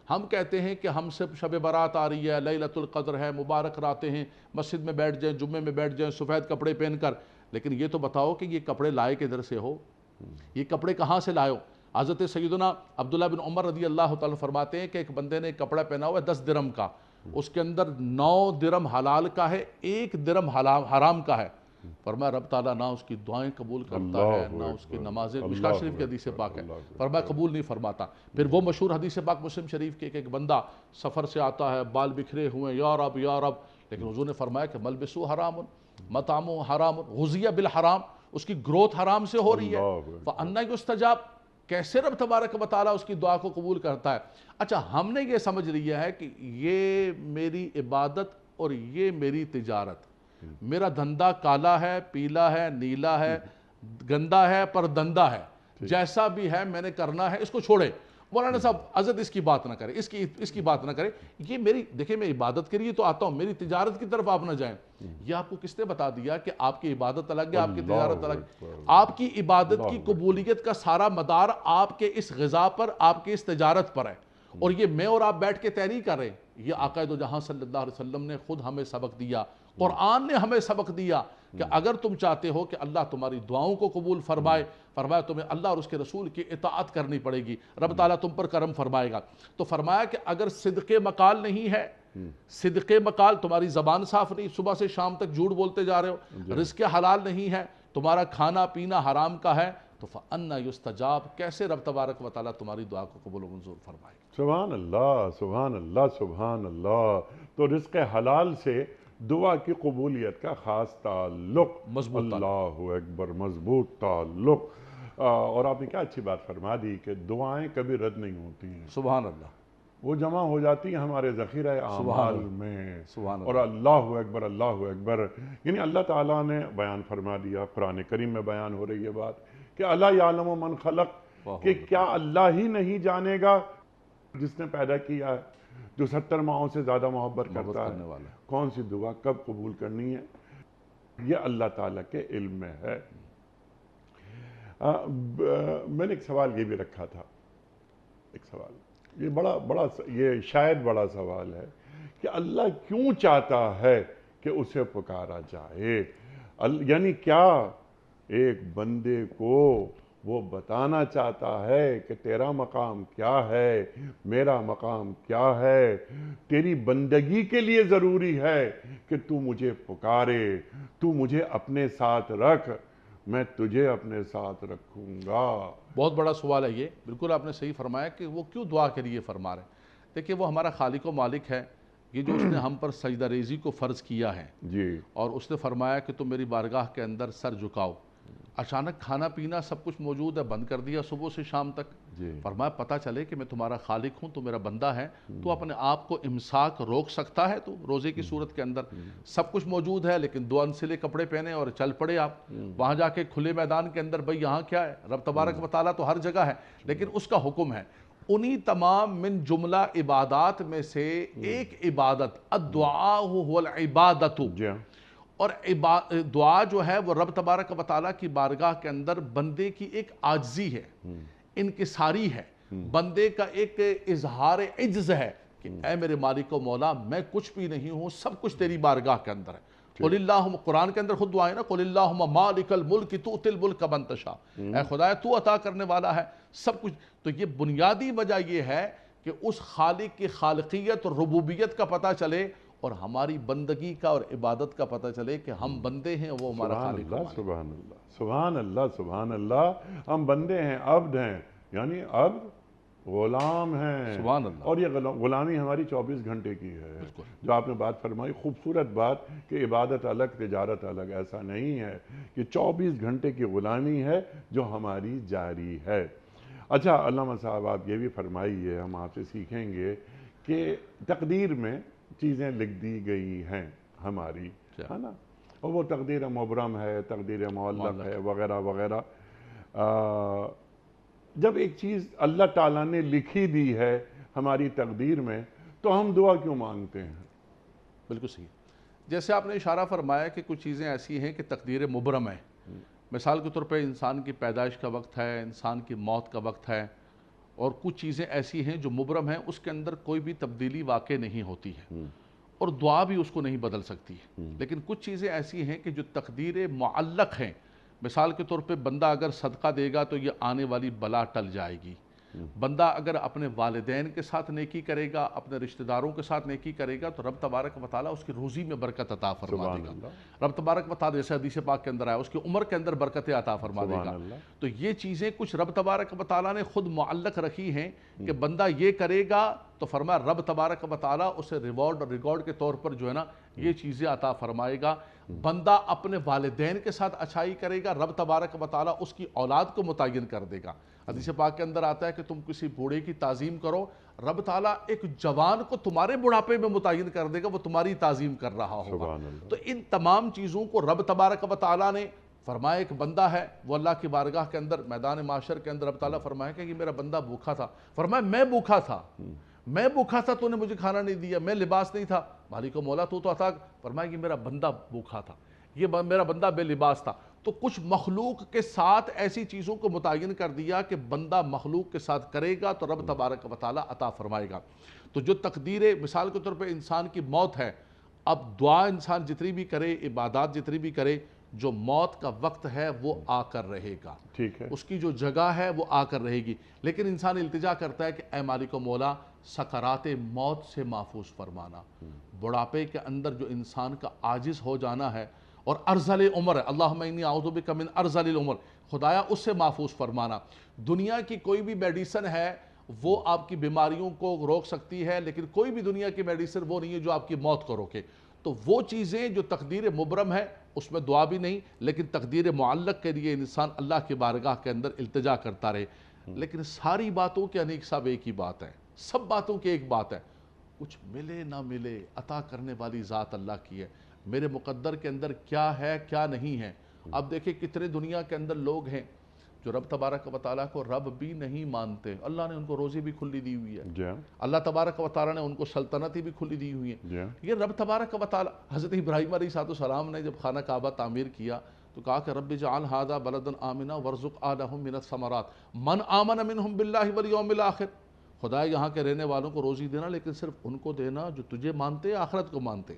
ہم کہتے ہیں کہ ہم سے شب برات آ رہی ہے، لیلۃ القدر ہے، مبارک راتیں ہیں، مسجد میں بیٹھ جائیں، جمعے میں بیٹھ جائیں سفید کپڑے پہن کر، لیکن یہ تو بتاؤ کہ یہ کپڑے لائے کدھر سے ہو، یہ کپڑے کہاں سے لائے ہو؟ حضرت سیدنا عبداللہ بن عمر رضی اللہ تعالیٰ فرماتے ہیں کہ ایک بندے نے ایک کپڑا پہنا ہوا ہے 10 درہم کا، اس کے اندر 9 درہم حلال کا ہے، 1 درہم حرام کا ہے۔ فرمایا رب تعالیٰ نہ اس کی دعائیں قبول کرتا ہے، نہ اس کی نمازیں، مشکاۃ شریف کی حدیث پاک ہے، فرمایا قبول نہیں فرماتا۔ پھر وہ مشہور حدیث پاک مسلم شریف کے کہ ایک بندہ سفر سے آتا ہے، بال بکھرے ہوئے، یا رب یا رب، لیکن حضور نے فرمایا کہ ملبسو حرام، مطعمو حرام، غذی بالحرام، اس کی گروتھ حرام سے ہو رہی ہے، فَأَنَّا يُسْتَجَابُ، کیسے رب تبارک و تعالیٰ اس کی دعا کو قبول کرتا ہے؟ اچھا ہم نے یہ سمجھ لیا ہے کہ یہ میری عبادت اور یہ میری تجارت، میرا دھندا کالا ہے، پیلا ہے، نیلا ہے، گندا ہے، پر دندہ ہے، جیسا بھی ہے میں نے کرنا ہے، اس کو چھوڑے۔ مولانا صاحب حضرت اس کی بات نہ کرے، اس کی بات نہ کرے، یہ میری، دیکھیں میں عبادت کے لیے تو آتا ہوں، میری تجارت کی طرف آپ نہ جائیں۔ یہ آپ کو کس نے بتا دیا کہ آپ کی عبادت الگ ہے، آپ کی تجارت الگ ہے؟ آپ کی عبادت کی قبولیت کا سارا مدار آپ کے اس غذا پر، آپ کے اس تجارت پر ہے۔ اور یہ میں اور آپ بیٹھ کے طے نہیں کر رہے، یہ آقا دو جہاں صلی اللہ علیہ وسلم نے خود ہمیں سبق دیا، قرآن نے ہمیں سبق دیا کہ اگر تم چاہتے ہو کہ اللہ تمہاری دعاؤں کو قبول فرمائے، فرمایا تمہیں اللہ اور اس کے رسول کی اطاعت کرنی پڑے گی، رب تعالیٰ تم پر کرم فرمائے گا۔ تو فرمایا کہ اگر صدق مقال نہیں ہے، صدق مقال تمہاری زبان صاف نہیں، صبح سے شام تک جھوٹ بولتے جا رہے ہو، رزق حلال نہیں ہے، تمہارا کھانا پینا حرام کا ہے، تو فَأَنَّا يُسْتَجَابُ، کیسے رب تبارک و تعالیٰ تمہاری دعا کو قبول و منظور فرمائے گا؟ سبحان اللہ، سبحان اللہ، سبحان اللہ۔ تو رزق حلال سے دعا کی قبولیت کا خاص تعلق، مضبوط اللہ اکبر، مضبوط تعلق۔ اور آپ نے کیا اچھی بات فرما دی کہ دعائیں کبھی رد نہیں ہوتی ہیں، سبحان اللہ، وہ جمع ہو جاتی ہیں ہمارے ذخیرہ اعمال میں، سبحان اور اللہ اکبر، اللہ اکبر، یعنی اللہ تعالیٰ نے بیان فرما دیا، قرآن کریم میں بیان ہو رہی ہے بات کہ اللہ یعلم من خلق، کہ کیا اللہ ہی نہیں جانے گا جس نے پیدا کیا ہے، جو 70 ماہوں سے زیادہ محبت کرتا ہے، کون سی دعا کب قبول کرنی ہے، یہ اللہ تعالیٰ کے علم میں ہے۔ میں نے ایک سوال یہ بھی رکھا تھا، ایک سوال، یہ شاید بڑا سوال ہے کہ اللہ کیوں چاہتا ہے کہ اسے پکارا جائے؟ یعنی کیا ایک بندے کو وہ بتانا چاہتا ہے کہ تیرا مقام کیا ہے، میرا مقام کیا ہے، تیری بندگی کے لیے ضروری ہے کہ تو مجھے پکارے، تو مجھے اپنے ساتھ رکھ، میں تجھے اپنے ساتھ رکھوں گا۔ بہت بڑا سوال ہے یہ، بالکل آپ نے صحیح فرمایا کہ وہ کیوں دعا کے لیے فرما رہے ہیں۔ دیکھیں وہ ہمارا خالق و مالک ہے، یہ جو اس نے ہم پر سجدہ ریزی کو فرض کیا ہے، جی، اور اس نے فرمایا کہ تم میری بارگاہ کے اندر سر جھکاؤ، اچانک کھانا پینا سب کچھ موجود ہے، بند کر دیا صبح سے شام تک، جی، فرمایا پتہ چلے کہ میں تمہارا خالق ہوں، تو میرا بندہ ہے، تو اپنے آپ کو امساک روک سکتا ہے، تو روزے کی صورت کے اندر سب کچھ موجود ہے، لیکن دو انسلے کپڑے پہنے اور چل پڑے آپ وہاں جا کے کھلے میدان کے اندر، بھئی یہاں کیا ہے، رب تبارک و تعالیٰ تو ہر جگہ ہے، لیکن اس کا حکم ہے۔ انہی تمام من جملہ عبادات میں سے ایک عبادت الدعاء هو العبادت، جی ہاں، اور دعا جو ہے وہ رب تبارک و تعالیٰ کی بارگاہ کے اندر بندے کی ایک عاجزی ہے، انکساری ہے، بندے کا ایک اظہار عجز ہے کہ اے میرے مالک و مولا، میں کچھ بھی نہیں ہوں، سب کچھ تیری بارگاہ کے اندر ہے۔ قل اللہم، قرآن کے اندر خود دعائیں نا، قل اللہم مالک الملک تؤتی الملک من تشاء، اے خدا تو عطا کرنے والا ہے سب کچھ۔ تو یہ بنیادی وجہ یہ ہے کہ اس خالق کی خالقیت اور ربوبیت کا پتہ چلے، اور ہماری بندگی کا اور عبادت کا پتہ چلے کہ ہم بندے ہیں، وہ ہمارا خالق ہے۔ سبحان اللہ، سبحان اللہ، سبحان اللہ، ہم بندے ہیں، عبد ہیں، یعنی عبد غلام ہیں، سبحان اللہ، اور یہ غلامی ہماری 24 گھنٹے کی ہے۔ جو آپ نے بات فرمائی، خوبصورت بات کہ عبادت الگ، تجارت الگ، ایسا نہیں ہے، کہ 24 گھنٹے کی غلامی ہے جو ہماری جاری ہے۔ اچھا علامہ صاحب، آپ یہ بھی فرمائیے، ہم آپ سے سیکھیں گے کہ تقدیر میں چیزیں لکھ دی گئی ہیں ہماری، ہے نا، اور وہ تقدیر مبرم ہے، تقدیر معلق ہے، وغیرہ وغیرہ۔ جب ایک چیز اللہ تعالیٰ نے لکھی دی ہے ہماری تقدیر میں، تو ہم دعا کیوں مانگتے ہیں؟ بالکل صحیح۔ جیسے آپ نے اشارہ فرمایا کہ کچھ چیزیں ایسی ہیں کہ تقدیر مبرم ہے، مثال کے طور پہ انسان کی پیدائش کا وقت ہے، انسان کی موت کا وقت ہے، اور کچھ چیزیں ایسی ہیں جو مبرم ہیں، اس کے اندر کوئی بھی تبدیلی واقع نہیں ہوتی ہے، اور دعا بھی اس کو نہیں بدل سکتی ہے۔ لیکن کچھ چیزیں ایسی ہیں کہ جو تقدیر معلق ہیں، مثال کے طور پہ بندہ اگر صدقہ دے گا تو یہ آنے والی بلا ٹل جائے گی، بندہ اگر اپنے والدین کے ساتھ نیکی کرے گا، اپنے رشتہ داروں کے ساتھ نیکی کرے گا، تو رب تبارک و تعالیٰ اس کی روزی میں برکت عطا فرما دے گا، رب تبارک و تعالیٰ جیسے حدیث پاک کے اندر آیا، اس کی عمر کے اندر برکتیں عطا فرما دے گا۔ تو یہ چیزیں کچھ رب تبارک و تعالیٰ نے خود معلق رکھی ہیں کہ بندہ یہ کرے گا تو فرمایا رب تبارک و تعالیٰ اسے ریوارڈ کے طور پر جو ہے نا یہ چیزیں عطا فرمائے گا۔ بندہ اپنے والدین کے ساتھ اچھائی کرے گا، رب تبارک و تعالیٰ اس کی اولاد کو متعین کر دے گا۔ حدیث پاک کے اندر آتا ہے کہ تم کسی بوڑھے کی تعظیم کرو، رب تعالیٰ ایک جوان کو تمہارے بڑھاپے میں متعین کر دے گا، وہ تمہاری تعظیم کر رہا ہوگا۔ تو ان تمام چیزوں کو رب تبارک و تعالیٰ نے فرمایا، ایک بندہ ہے وہ اللہ کی بارگاہ کے اندر میدان معاشر کے اندر رب تعالیٰ فرمایا کہ یہ میرا بندہ بھوکا تھا، فرمایا میں بھوکا تھا تو نے مجھے کھانا نہیں دیا، میں لباس نہیں تھا، مالک و مولا تو عطا، فرمایا کہ میرا بندہ بھوکا تھا، یہ میرا بندہ بے لباس تھا، تو کچھ مخلوق کے ساتھ ایسی چیزوں کو متعین کر دیا کہ بندہ مخلوق کے ساتھ کرے گا تو رب تبارک و تعالیٰ عطا فرمائے گا. تو جو تقدیر مثال کے طور پہ انسان کی موت ہے، اب دعا انسان جتنی بھی کرے، عبادات جتنی بھی کرے، جو موت کا وقت ہے وہ آ کر رہے گا. ٹھیک ہے. اس کی جو جگہ ہے وہ آ کر رہے گی. لیکن انسان التجا کرتا ہے کہ اے مالک و مولا سکرات موت سے محفوظ فرمانا. بڑھاپے کے اندر جو انسان کا عاجز ہو جانا ہے اور ارذل عمر ہے، اللہم انی اعوذ بک من ارذل العمر، خدایا اس سے محفوظ فرمانا. دنیا کی کوئی بھی میڈیسن ہے وہ آپ کی بیماریوں کو روک سکتی ہے، لیکن کوئی بھی دنیا کی میڈیسن وہ نہیں ہے جو آپ کی موت کو روکے. تو وہ چیزیں جو تقدیر مبرم ہے اس میں دعا بھی نہیں، لیکن تقدیر معلق کے لیے انسان اللہ کی بارگاہ کے اندر التجا کرتا رہے. لیکن ساری باتوں کے انیک صاحب ایک ہی بات ہے، سب باتوں کی ایک بات ہے، کچھ ملے نہ ملے عطا کرنے والی ذات اللہ کی ہے. میرے مقدر کے اندر کیا ہے کیا نہیں ہے. اب دیکھیں کتنے دنیا کے اندر لوگ ہیں جو رب تبارک و تعالیٰ کو رب بھی نہیں مانتے. اللہ نے ان کو روزی بھی کھلی دی ہوئی ہے، اللہ تبارک و تعالیٰ نے ان کو سلطنتیں بھی کھلی دی ہوئی ہیں. یہ رب تبارک و تعالیٰ، حضرت ابراہیم علیہ السلام نے جب خانہ کعبہ تعمیر کیا تو کہا کہ رب اجعل ھذا بلدا آمنا وارزق اہلہ من الثمرات من آمن منہم باللہ والیوم الآخر. خدا یہاں کے رہنے والوں کو روزی دینا، لیکن صرف ان کو دینا جو تجھے مانتے آخرت کو مانتے.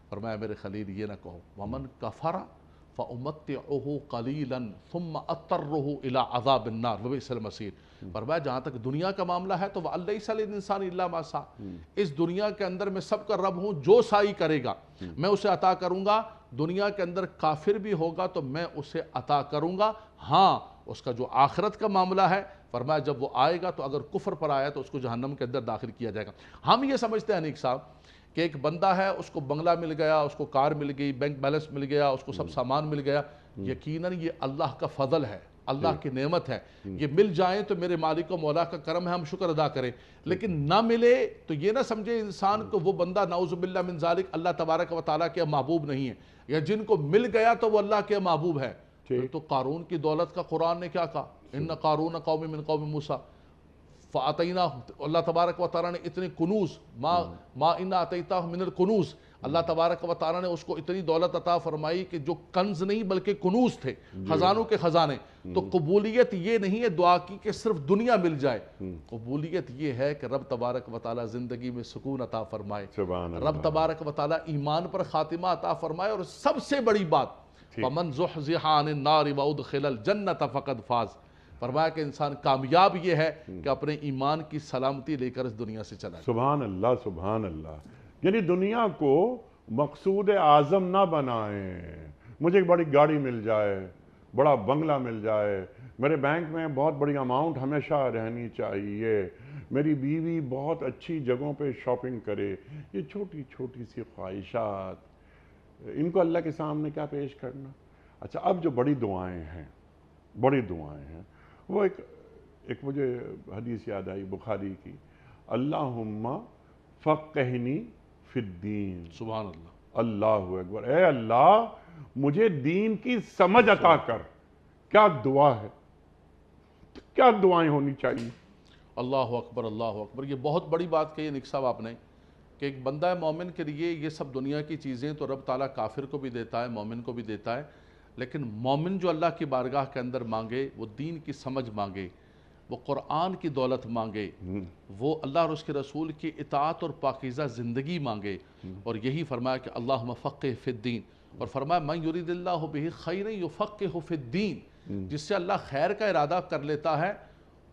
فرمایا میرے خلیل یہ نہ کہو، ومن کفر فَأُمَتِّعُهُ قَلِيلًا ثُمَّ أَضْطَرُّهُ إِلَىٰ عَذَابِ النَّارِ وَبِئْسَ الْمَصِيرُ. فرمایا جہاں تک دنیا کا معاملہ ہے تو وَلَيْسَ لِلْإِنسَانِ إِلَّا مَا سَعَىٰ، اس دنیا کے اندر میں سب کا رب ہوں، جو سعی کرے گا میں اسے عطا کروں گا. دنیا کے اندر کافر بھی ہوگا تو میں اسے عطا کروں گا. ہاں اس کا جو آخرت کا معاملہ ہے فرمایا جب وہ آئے گا تو اگر کفر پر آیا تو اس کو جہنم کے اندر داخل کیا جائے گا. ہم یہ سمجھتے ہیں انیک صاحب کہ ایک بندہ ہے، اس کو بنگلہ مل گیا، اس کو کار مل گئی، بینک بیلنس مل گیا، اس کو سب سامان مل گیا. یقیناً یہ اللہ کا فضل ہے، اللہ کی نعمت ہے. یہ مل جائیں تو میرے مالک و مولا کا کرم ہے، ہم شکر ادا کریں. لیکن نہ ملے تو یہ نہ سمجھے انسان کو وہ بندہ نعوذ باللہ من ذالک اللہ تبارک و تعالیٰ کے محبوب نہیں ہے، یا جن کو مل گیا تو وہ اللہ کے محبوب ہے. تو قارون کی دولت کا قرآن نے کیا کہا؟ ان قارون قوم من قوم موسیٰ فَأَتَيْنَا، اللہ تبارک و تعالیٰ نے اتنے کنوز ما ان آتیتہ من الکنوز، اللہ تبارک و تعالیٰ نے اس کو اتنی دولت عطا فرمائی کہ جو کنز نہیں بلکہ کنوز تھے، خزانوں کے خزانے. تو قبولیت یہ نہیں ہے دعا کی کہ صرف دنیا مل جائے، قبولیت یہ ہے کہ رب تبارک و تعالیٰ زندگی میں سکون عطا فرمائے، رب تبارک و تعالیٰ ایمان پر خاتمہ عطا فرمائے. اور سب سے بڑی بات فَمَنْ زُحْزِحَ عَنِ النَّارِ وَأُدْخِلَ الْجَنَّةَ فَقَدْ فَازَ. فرمایا کہ انسان کامیاب یہ ہے کہ اپنے ایمان کی سلامتی لے کر اس دنیا سے چلا جائے. سبحان اللہ سبحان اللہ. یعنی دنیا کو مقصود اعظم نہ بنائیں. مجھے ایک بڑی گاڑی مل جائے، بڑا بنگلہ مل جائے، میرے بینک میں بہت بڑی اماؤنٹ ہمیشہ رہنی چاہیے، میری بیوی بہت اچھی جگہوں پہ شاپنگ کرے. یہ چھوٹی چھوٹی سی خواہشات، ان کو اللہ کے سامنے کیا پیش کرنا. اچھا اب جو بڑی دعائیں ہیں، بڑی دعائیں ہیں، وہ ایک مجھے حدیث یاد آئی بخاری کی، اللہم فقہنی فی الدین. سبحان اللہ. اللہ اکبر. اے اللہ مجھے دین کی سمجھ عطا کر. کیا دعا ہے، کیا دعائیں ہونی چاہیے. اللہ اکبر اللہ اکبر. یہ بہت بڑی بات کہی نک صاحب آپ نے کہ ایک بندہ مومن کے لیے یہ سب دنیا کی چیزیں تو رب تعالیٰ کافر کو بھی دیتا ہے، مومن کو بھی دیتا ہے. لیکن مومن جو اللہ کی بارگاہ کے اندر مانگے، وہ دین کی سمجھ مانگے، وہ قرآن کی دولت مانگے، وہ اللہ اور اس کے رسول کی اطاعت اور پاکیزہ زندگی مانگے. اور یہی فرمایا کہ اللہم فقہ فی الدین. اور فرمایا من یرید اللہ بہ خیرا یفقہہ فی الدین. جس سے اللہ خیر کا ارادہ کر لیتا ہے،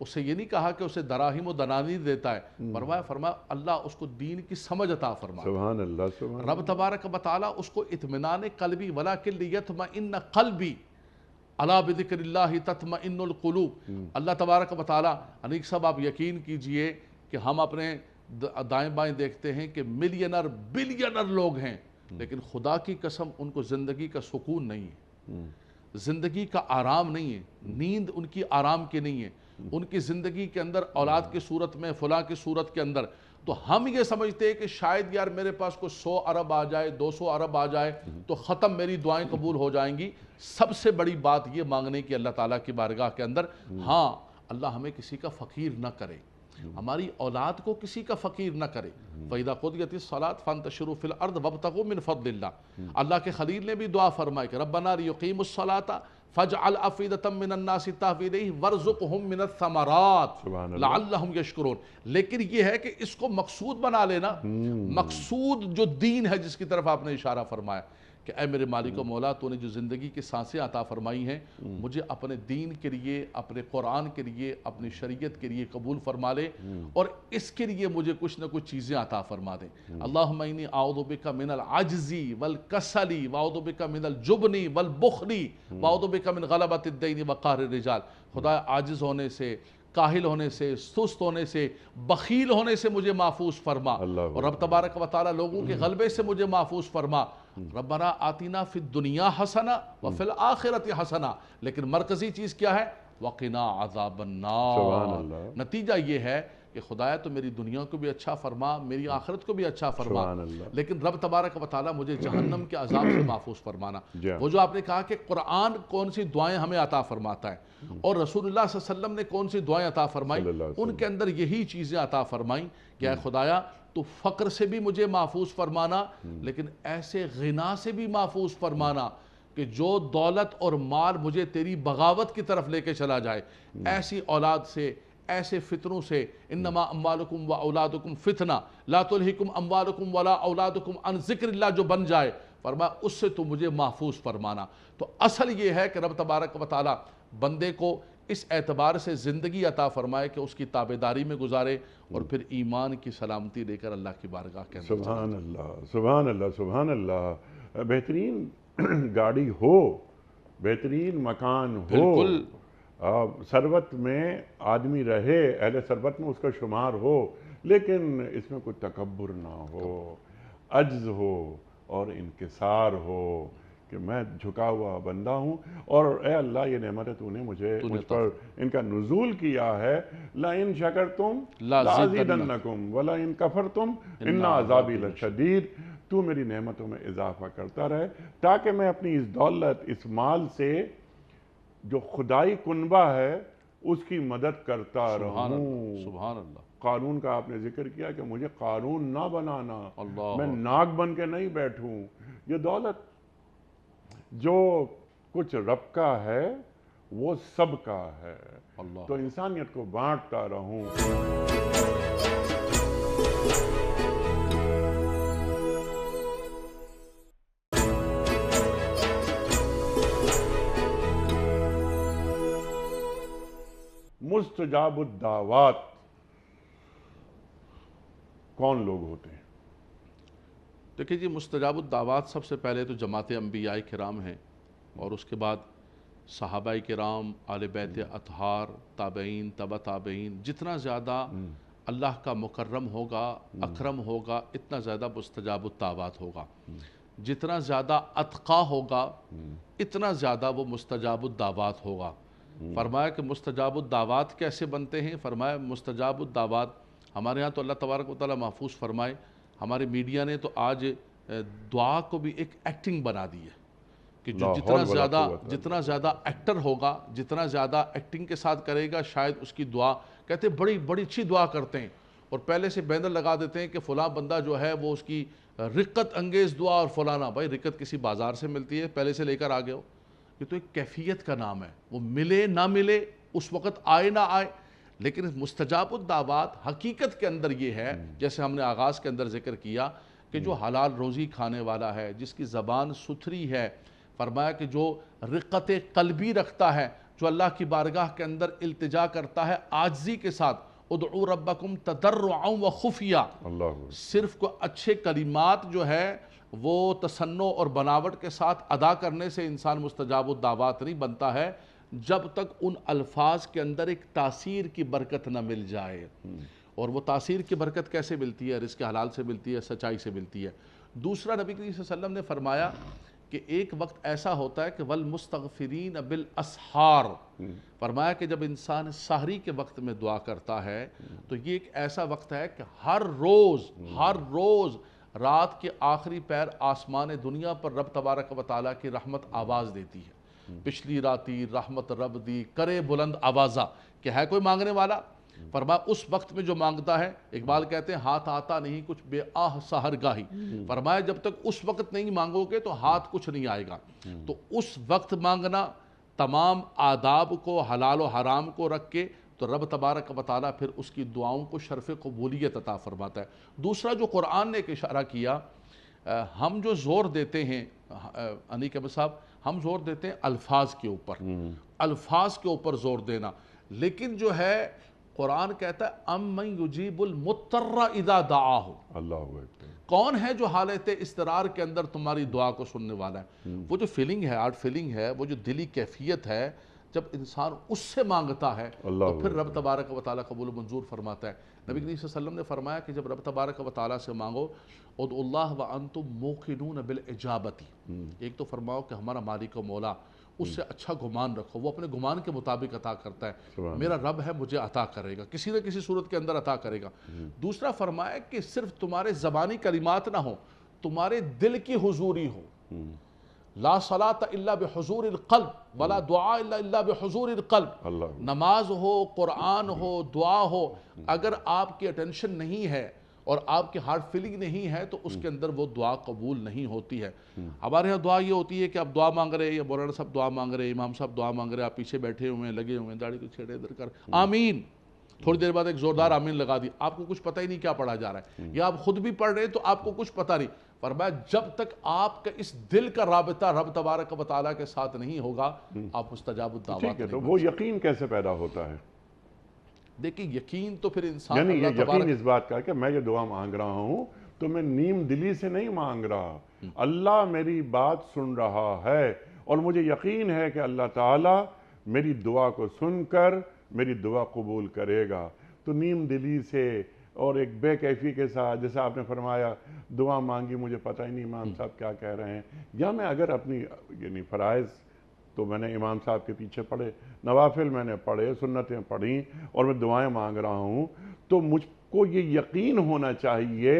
اسے یہ نہیں کہا کہ اسے دراہم و دنانیر دیتا ہے، فرمایا اللہ اس کو دین کی سمجھ عطا فرماتا. سبحان اللہ سبحان. رب تبارک و تعالیٰ اس کو اطمینان قلبی وَلَكِنْ لِيَطْمَئِنَّ قَلْبِي عَلَىٰ بِذِكْرِ اللَّهِ تَطْمَئِنُّ الْقُلُوبُ. اللہ تبارک و تعالیٰ، انیک صاحب آپ یقین کیجئے کہ ہم اپنے دائیں بائیں دیکھتے ہیں کہ ملینر بلینر لوگ ہیں، لیکن خدا کی قسم ان کو زندگی کا سکون نہیں ہے، زندگی کا آرام نہیں ہے، نیند ان کی آرام کی نہیں ہے. ان کی زندگی کے اندر اولاد کی صورت میں، فلاں کی صورت کے اندر. تو ہم یہ سمجھتے ہیں کہ شاید یار میرے پاس کوئی 100 ارب آ جائے، 200 ارب آ جائے تو ختم، میری دعائیں قبول ہو جائیں گی. سب سے بڑی بات یہ مانگنے کی اللہ تعالیٰ کی بارگاہ کے اندر. ہاں اللہ ہمیں کسی کا فقیر نہ کرے، ہماری اولاد کو کسی کا فقیر نہ کرے. فَإِذَا قُضِيَتِ الصَّلَاةُ فَانْتَشِرُوا فِي الْأَرْضِ وَابْتَغُوا مِنْ فَضْلِ اللَّهِ. اللہ کے خلیل نے بھی دعا فرمائی کہ رَبَّنَا لِيُقِيمُوا الصَّلَاةَ فَاجْعَلْ أَفْئِدَةً مِّنَ النَّاسِ تَهْوِي إِلَيْهِمْ وَارْزُقْهُم مِّنَ الثَّمَرَاتِ لَعَلَّهُمْ يَشْكُرُونَ. لیکن یہ ہے کہ اس کو مقصود بنا لینا. مقصود جو دین ہے جس کی طرف آپ نے اشارہ فرمایا کہ اے میرے مالک و مولا تو نے جو زندگی کی سانسیں عطا فرمائی ہیں مجھے اپنے دین کے لیے، اپنے قرآن کے لیے، اپنی شریعت کے لیے قبول فرما لے اور اس کے لیے مجھے کچھ نہ کچھ چیزیں عطا فرما دیں. اللہم انی اعوذ بک من العجز والکسل واعوذ بک من الجبن والبخل واعوذ بک من غلبۃ الدین وقہر الرجال. خدا عاجز ہونے سے، کاہل ہونے سے، سست ہونے سے، بخیل ہونے سے مجھے محفوظ فرما اور رب تبارک و تعالی لوگوں کے غلبے سے مجھے محفوظ فرما. ربنا آتینا فی الدنیا حسنہ وفی الآخرۃ حسنہ. لیکن مرکزی چیز کیا ہے؟ وقنا عذاب النار. نتیجہ یہ ہے کہ خدایا تو میری دنیا کو بھی اچھا فرما، میری آخرت کو بھی اچھا فرما، لیکن رب تبارک و تعالی مجھے جہنم کے عذاب سے محفوظ فرمانا. وہ جو آپ نے کہا کہ قرآن کون سی دعائیں ہمیں عطا فرماتا ہے اور رسول اللہ صلی اللہ علیہ وسلم نے کون سی دعائیں عطا فرمائی، ان کے اندر یہی چیزیں عطا فرمائیں کہ اے خدایا تو فقر سے بھی مجھے محفوظ فرمانا، لیکن ایسے غنا سے بھی محفوظ فرمانا کہ جو دولت اور مال مجھے تیری بغاوت کی طرف لے کے چلا جائے. ایسی اولاد سے، ایسے فتنوں سے، انما اموالکم و اولادکم فتنہ لا تلہکم اموالکم ولا اولادکم عن ذکر اللہ جو بن جائے، فرمایا اس سے تو مجھے محفوظ فرمانا. تو اصل یہ ہے کہ رب تبارک و تعالی بندے کو اس اعتبار سے زندگی عطا فرمائے کہ اس کی تابعداری میں گزارے اور پھر ایمان کی سلامتی لے کر اللہ کی بارگاہ کے اندر. سبحان اللہ، سبحان اللہ، سبحان اللہ. بہترین گاڑی ہو، بہترین مکان ہو، بالکل ثروت میں آدمی رہے، اہل ثروت میں اس کا شمار ہو، لیکن اس میں کوئی تکبر نہ ہو، عجز ہو اور انکسار ہو کہ میں جھکا ہوا بندہ ہوں اور اے اللہ یہ نعمت تو نے مجھ پر ان کا نزول کیا ہے. لَإِن شَكَرْتُمْ لَأَزِيدَنَّكُمْ وَلَإِن كَفَرْتُمْ إِنَّ عَذَابِي لَشَدِيدٌ. تو میری نعمتوں میں اضافہ کرتا رہے تاکہ میں اپنی اس دولت، اس مال سے جو خدائی کنبہ ہے اس کی مدد کرتا رہوں. سبحان اللہ. قارون کا آپ نے ذکر کیا کہ مجھے قارون نہ بنانا، میں ناک بن کے نہیں بیٹھوں. یہ دولت جو کچھ رب کا ہے وہ سب کا ہے، تو انسانیت کو بانٹتا رہوں. مستجاب الدعوات کون لوگ ہوتے ہیں؟ دیکھیں جی، مستجاب الدعوات سب سے پہلے تو جماعت انبیاء کرام ہیں اور اس کے بعد صحابہ کرام، آل بیت اطہار، تابعین، تبع تابعین. جتنا زیادہ اللہ کا مکرم ہوگا، اکرم ہوگا، اتنا زیادہ مستجاب الدعوات ہوگا. جتنا زیادہ اتقا ہوگا اتنا زیادہ وہ مستجاب الدعوات ہوگا. فرمایا کہ مستجاب الدعوات کیسے بنتے ہیں؟ فرمایا مستجاب الدعوات ہمارے ہاں تو اللہ تبارک و تعالی محفوظ فرمائے، ہمارے میڈیا نے تو آج دعا کو بھی ایک ایکٹنگ بنا دی ہے کہ جو جتنا زیادہ ایکٹر ہوگا، جتنا زیادہ ایکٹنگ کے ساتھ کرے گا، شاید اس کی دعا، کہتے ہیں بڑی بڑی اچھی دعا کرتے ہیں اور پہلے سے بینر لگا دیتے ہیں کہ فلاں بندہ جو ہے وہ اس کی رقت انگیز دعا اور فلانا. بھائی رقت کسی بازار سے ملتی ہے، پہلے سے لے کر آگے ہو. یہ تو ایک کیفیت کا نام ہے، وہ ملے نہ ملے، اس وقت آئے نہ آئے. لیکن مستجاب الدعوات حقیقت کے اندر یہ ہے، جیسے ہم نے آغاز کے اندر ذکر کیا کہ جو حلال روزی کھانے والا ہے، جس کی زبان ستھری ہے، فرمایا کہ جو رقت قلبی رکھتا ہے، جو اللہ کی بارگاہ کے اندر التجا کرتا ہے عاجزی کے ساتھ، ادعوا ربکم تضرعا وخفیا. صرف کو اچھے کلمات جو ہے وہ تصنع اور بناوٹ کے ساتھ ادا کرنے سے انسان مستجاب الدعوات نہیں بنتا ہے جب تک ان الفاظ کے اندر ایک تاثیر کی برکت نہ مل جائے. اور وہ تاثیر کی برکت کیسے ملتی ہے؟ رزق حلال سے ملتی ہے، سچائی سے ملتی ہے. دوسرا نبی کریم صلی اللہ علیہ وسلم نے فرمایا کہ ایک وقت ایسا ہوتا ہے کہ والمستغفرین بالاسحار. فرمایا کہ جب انسان سحری کے وقت میں دعا کرتا ہے تو یہ ایک ایسا وقت ہے کہ ہر روز رات کے آخری پیر آسمان دنیا پر رب تبارک و تعالیٰ کی رحمت آواز دیتی ہے. پچھلی راتی رحمت رب دی کرے بلند آوازہ، کہ ہے کوئی مانگنے والا؟ فرمایا اس وقت میں جو مانگتا ہے، اقبال کہتے ہیں ہاتھ آتا نہیں کچھ بے آہ سحر گاہی، فرمایا جب تک اس وقت نہیں مانگو گے تو ہاتھ کچھ نہیں آئے گا۔ تو اس وقت مانگنا، تمام آداب کو، حلال و حرام کو رکھ کے، تو رب تبارک و تعالیٰ پھر اس کی دعاؤں کو شرف قبولیت عطا فرماتا ہے۔ دوسرا جو قرآن نے ایک اشارہ کیا، ہم جو زور دیتے ہیں انیک احمد صاحب، ہم زور دیتے ہیں الفاظ کے اوپر، الفاظ کے اوپر زور دینا، لیکن جو ہے قرآن کہتا ہے امن یجیب المضطر اذا دعاہ، اللہ اکبر، کون ہے جو حالت اضطرار کے اندر تمہاری دعا کو سننے والا ہے؟ وہ جو فیلنگ ہے، ہارٹ فیلنگ ہے، وہ جو دلی کیفیت ہے، جب انسان اس سے مانگتا ہے تو پھر رب تبارک و تعالیٰ قبول و منظور فرماتا ہے۔ نبی کریم صلی اللہ علیہ وسلم نے فرمایا کہ جب رب تبارک و تعالیٰ سے مانگو ادعوا اللہ وانتم موقنون بالاجابت، ایک تو فرماؤ کہ ہمارا مالک و مولا، اس سے اچھا گمان رکھو، وہ اپنے گمان کے مطابق عطا کرتا ہے، میرا رب ہے مجھے عطا کرے گا، کسی نہ کسی صورت کے اندر عطا کرے گا۔ دوسرا فرمایا کہ صرف تمہارے زبانی کلمات نہ ہو، تمہارے دل کی حضوری ہو، لا صلاۃ الا بحضور القلب ولا دعاء الا بحضور القلب، نماز ہو، قرآن ہو، دعا ہو، اگر آپ کی اٹینشن نہیں ہے اور آپ کی ہارٹ فیلنگ نہیں ہے تو اس کے اندر وہ دعا قبول نہیں ہوتی ہے۔ ہمارے یہاں دعا یہ ہوتی ہے کہ آپ دعا مانگ رہے ہیں، یا مولانا صاحب دعا مانگ رہے ہیں، امام صاحب دعا مانگ رہے ہیں، آپ پیچھے بیٹھے ہوئے ہیں، لگے ہوئے ہیں، داڑھی کو چھیڑے ادھر کر آمین، تھوڑی دیر بعد ایک زوردار آمین لگا دی، آپ کو کچھ پتہ ہی نہیں کیا پڑھا جا رہا ہے، یا آپ خود بھی پڑھ رہے ہیں تو آپ کو کچھ پتہ نہیں۔ فرمایا جب تک آپ کا اس دل کا رابطہ رب تبارک و تعالیٰ کے ساتھ نہیں ہوگا، آپ مستجاب الدعوات ٹھیک ہے، نہیں تو بن وہ سکتے۔ یقین کیسے پیدا ہوتا ہے؟ دیکھیں یقین تو پھر انسان یعنی یہ اللہ یقین تبارک، اس بات کا کہ میں یہ دعا مانگ رہا ہوں تو میں نیم دلی سے نہیں مانگ رہا، اللہ میری بات سن رہا ہے اور مجھے یقین ہے کہ اللہ تعالیٰ میری دعا کو سن کر میری دعا قبول کرے گا۔ تو نیم دلی سے اور ایک بے کیفی کے ساتھ، جیسے آپ نے فرمایا دعا مانگی مجھے پتہ ہی نہیں امام صاحب کیا کہہ رہے ہیں، یا میں اگر اپنی یعنی فرائض تو میں نے امام صاحب کے پیچھے پڑھے، نوافل میں نے پڑھے، سنتیں پڑھیں اور میں دعائیں مانگ رہا ہوں، تو مجھ کو یہ یقین ہونا چاہیے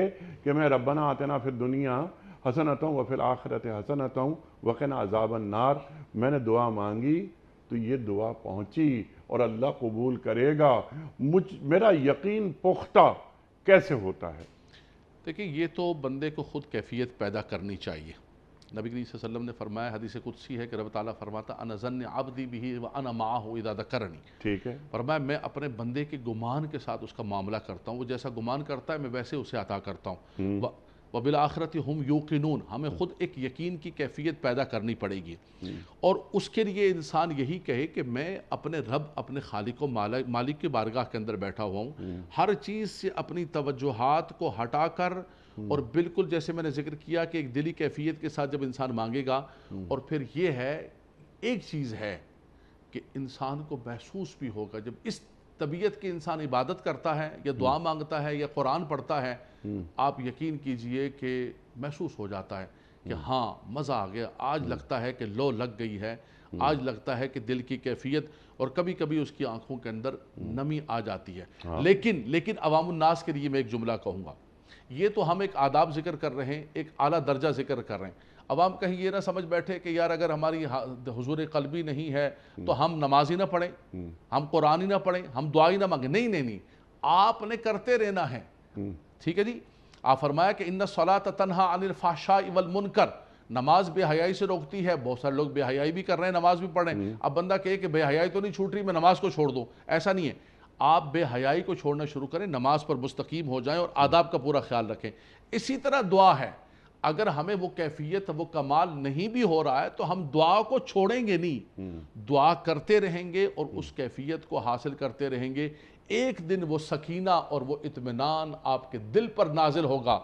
کہ میں ربنا آتنا فی الدنیا حسنۃ وفی الآخرۃ حسنۃ وقنا عذاب النار، میں نے دعا مانگی تو یہ دعا پہنچی اور اللہ قبول کرے گا۔ میرا یقین پختہ کیسے ہوتا ہے؟ دیکھیں یہ تو بندے کو خود کیفیت پیدا کرنی چاہیے۔ نبی کریم صلی اللہ علیہ وسلم نے فرمایا، حدیث قدسی ہے کہ رب تعالیٰ فرماتا انا ظن عبدی بہ وانا معہ اذا ذکرنی، ٹھیک ہے، فرمایا میں اپنے بندے کے گمان کے ساتھ اس کا معاملہ کرتا ہوں، وہ جیسا گمان کرتا ہے میں ویسے اسے عطا کرتا ہوں۔ وبالآخرۃ ہم یوقنون، ہمیں خود ایک یقین کی کیفیت پیدا کرنی پڑے گی، اور اس کے لیے انسان یہی کہے کہ میں اپنے رب، اپنے خالق و مالک کی بارگاہ کے اندر بیٹھا ہوا ہوں، ہر چیز سے اپنی توجہات کو ہٹا کر، اور بالکل جیسے میں نے ذکر کیا کہ ایک دلی کیفیت کے ساتھ جب انسان مانگے گا، اور پھر یہ ہے ایک چیز ہے کہ انسان کو محسوس بھی ہوگا جب اس طبیعت کی انسان عبادت کرتا ہے یا دعا مانگتا ہے یا قرآن پڑھتا ہے، آپ یقین کیجئے کہ محسوس ہو جاتا ہے کہ ہاں مزہ آ گیا، آج لگتا ہے کہ لو لگ گئی ہے، آج لگتا ہے کہ دل کی کیفیت، اور کبھی کبھی اس کی آنکھوں کے اندر نمی آ جاتی ہے۔ لیکن عوام الناس کے لیے میں ایک جملہ کہوں گا، یہ تو ہم ایک آداب ذکر کر رہے ہیں، ایک اعلیٰ درجہ ذکر کر رہے ہیں، عوام کہیں یہ نہ سمجھ بیٹھے کہ یار اگر ہماری حضور قلبی نہیں ہے تو ہم نماز ہی نہ پڑھیں، ہم قرآن ہی نہ پڑھیں، ہم دعا ہی نہ مانگیں۔ نہیں، آپ نے کرتے رہنا ہے، ٹھیک ہے جی۔ آپ فرمایا کہ ان الصلاۃ تنہی عن الفحشاء والمنکر، نماز بے حیائی سے روکتی ہے، بہت سارے لوگ بے حیائی بھی کر رہے ہیں، نماز بھی پڑھ رہے ہیں۔ اب بندہ کہے کہ بے حیائی تو نہیں چھوٹ رہی، میں نماز کو چھوڑ دوں، ایسا نہیں ہے، آپ بے حیائی کو چھوڑنا شروع کریں، نماز پر مستقیم ہو جائیں اور آداب کا پورا خیال رکھیں۔ اسی طرح دعا ہے، اگر ہمیں وہ کیفیت، وہ کمال نہیں بھی ہو رہا ہے تو ہم دعا کو چھوڑیں گے نہیں، دعا کرتے رہیں گے اور اس کیفیت کو حاصل کرتے رہیں گے۔ ایک دن وہ سکینہ اور وہ اطمینان آپ کے دل پر نازل ہوگا،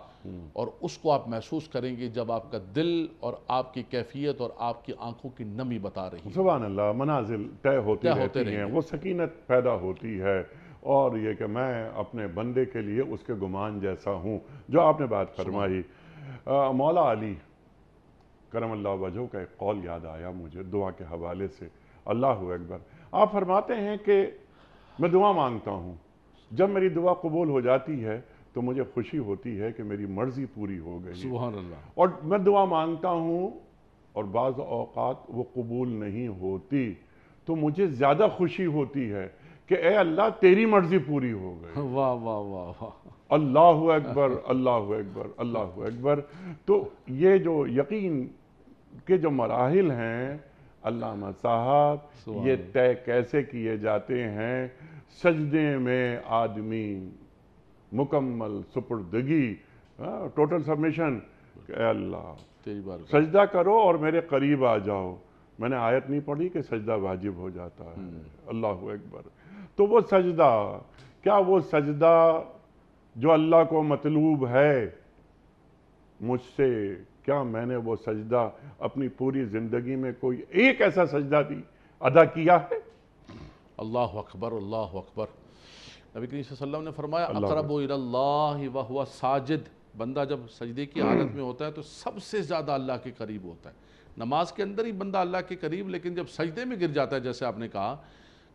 اور اس کو آپ محسوس کریں گے جب آپ کا دل اور آپ کی کیفیت اور آپ کی آنکھوں کی نمی بتا رہی ہے۔ سبحان اللہ، منازل طے ہوتی رہتی ہیں، وہ سکینت پیدا ہوتی ہے، اور یہ کہ میں اپنے بندے کے لیے اس کے گمان جیسا ہوں، جو آپ نے بات فرمائی۔ مولا علی کرم اللہ وجہہ کا ایک قول یاد آیا مجھے دعا کے حوالے سے، اللہ اکبر۔ آپ فرماتے ہیں کہ میں دعا مانگتا ہوں، جب میری دعا قبول ہو جاتی ہے تو مجھے خوشی ہوتی ہے کہ میری مرضی پوری ہو گئی، سبحان اللہ۔ اور میں دعا مانگتا ہوں اور بعض اوقات وہ قبول نہیں ہوتی تو مجھے زیادہ خوشی ہوتی ہے کہ اے اللہ تیری مرضی پوری ہو گئی. واہ واہ واہ واہ. اللہ اکبر اللہ اکبر اللہ اکبر. تو یہ جو یقین کے جو مراحل ہیں علامہ صاحب، یہ طے کیسے کیے جاتے ہیں؟ سجدے میں آدمی مکمل سپردگی، ٹوٹل سبمیشن، کہ اے اللہ تیری بار سجدہ کرو اور میرے قریب آ جاؤ. میں نے آیت نہیں پڑھی کہ سجدہ واجب ہو جاتا ہے. اللہ اکبر. تو وہ سجدہ، کیا وہ سجدہ جو اللہ کو مطلوب ہے مجھ سے، کیا میں نے وہ سجدہ اپنی پوری زندگی میں کوئی ایک ایسا سجدہ بھی ادا کیا ہے؟ اللہ اکبر اللہ اکبر. نبی کریم صلی اللہ علیہ وسلم نے فرمایا اقرب الی اللہ وہو ساجد. بندہ جب سجدے کی حالت میں ہوتا ہے تو سب سے زیادہ اللہ کے قریب ہوتا ہے. نماز کے اندر ہی بندہ اللہ کے قریب، لیکن جب سجدے میں گر جاتا ہے، جیسے آپ نے کہا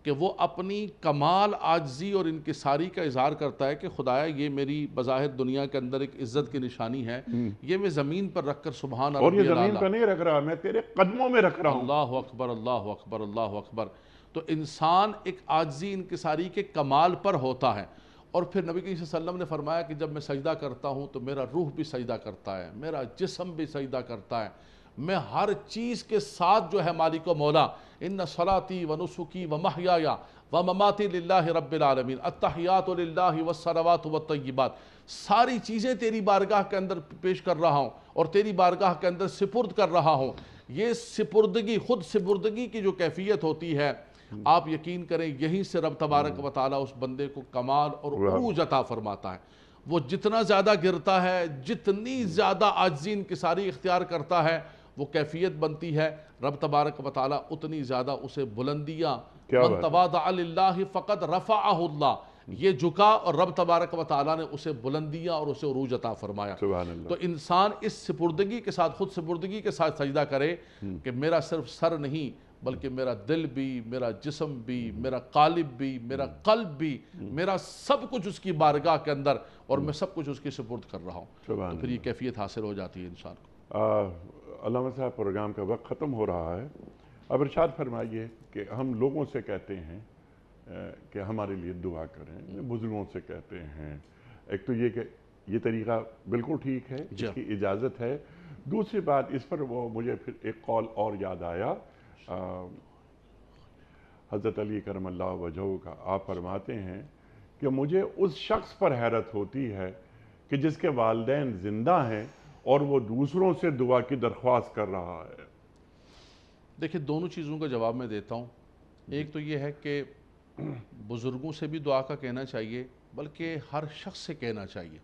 کہ وہ اپنی کمال عاجزی اور انکساری کا اظہار کرتا ہے کہ خدایا یہ میری بظاہر دنیا کے اندر ایک عزت کی نشانی ہے، یہ میں زمین پر رکھ کر سبحان اور یہ ربی زمین الاعلیٰ. پہ نہیں رکھ رہا، میں تیرے قدموں میں رکھ رہا ہوں. اللہ اکبر اللہ اکبر اللہ اکبر. تو انسان ایک عاجزی انکساری کے کمال پر ہوتا ہے. اور پھر نبی کریم صلی اللہ علیہ وسلم نے فرمایا کہ جب میں سجدہ کرتا ہوں تو میرا روح بھی سجدہ کرتا ہے، میرا جسم بھی سجدہ کرتا ہے، میں ہر چیز کے ساتھ جو ہے مالک و مولا. ان صلاتی و نسکی و محیای و مماتی للہ رب العالمین، التحیات للہ والصلوات والطیبات، ساری چیزیں تیری بارگاہ کے اندر پیش کر رہا ہوں اور تیری بارگاہ کے اندر سپرد کر رہا ہوں. یہ سپردگی، خود سپردگی کی جو کیفیت ہوتی ہے، آپ یقین کریں یہیں سے رب تبارک و تعالیٰ اس بندے کو کمال اور عروج عطا فرماتا ہے. وہ جتنا زیادہ گرتا ہے، جتنی زیادہ عاجزی انکساری اختیار کرتا ہے، وہ کیفیت بنتی ہے. رب تبارک و تعالیٰ اتنی زیادہ اسے بلندیاں، من تواضع للہ فقد رفعہ اللہ، یہ جھکا اور رب تبارک و تعالیٰ نے اسے بلندیاں اور اسے عروج عطا فرمایا. سبحان اللہ. تو انسان اس سپردگی کے ساتھ، خود سپردگی کے ساتھ سجدہ کرے کہ میرا صرف سر نہیں بلکہ میرا دل بھی، میرا جسم بھی، میرا قالب بھی، میرا قلب بھی، میرا سب کچھ اس کی بارگاہ کے اندر، اور میں سب کچھ اس کی سپرد کر رہا ہوں. تو پھر یہ کیفیت حاصل ہو جاتی ہے انسان کو. علامہ صاحب پروگرام کا وقت ختم ہو رہا ہے. اب ارشاد فرمائیے کہ ہم لوگوں سے کہتے ہیں کہ ہمارے لیے دعا کریں، بزرگوں سے کہتے ہیں. ایک تو یہ کہ یہ طریقہ بالکل ٹھیک ہے، اس کی اجازت ہے. دوسری بات اس پر وہ مجھے پھر ایک قول اور یاد آیا حضرت علی کرم اللہ وجہہ کا. آپ فرماتے ہیں کہ مجھے اس شخص پر حیرت ہوتی ہے کہ جس کے والدین زندہ ہیں اور وہ دوسروں سے دعا کی درخواست کر رہا ہے. دیکھیں دونوں چیزوں کا جواب میں دیتا ہوں. ایک تو یہ ہے کہ بزرگوں سے بھی دعا کا کہنا چاہیے، بلکہ ہر شخص سے کہنا چاہیے.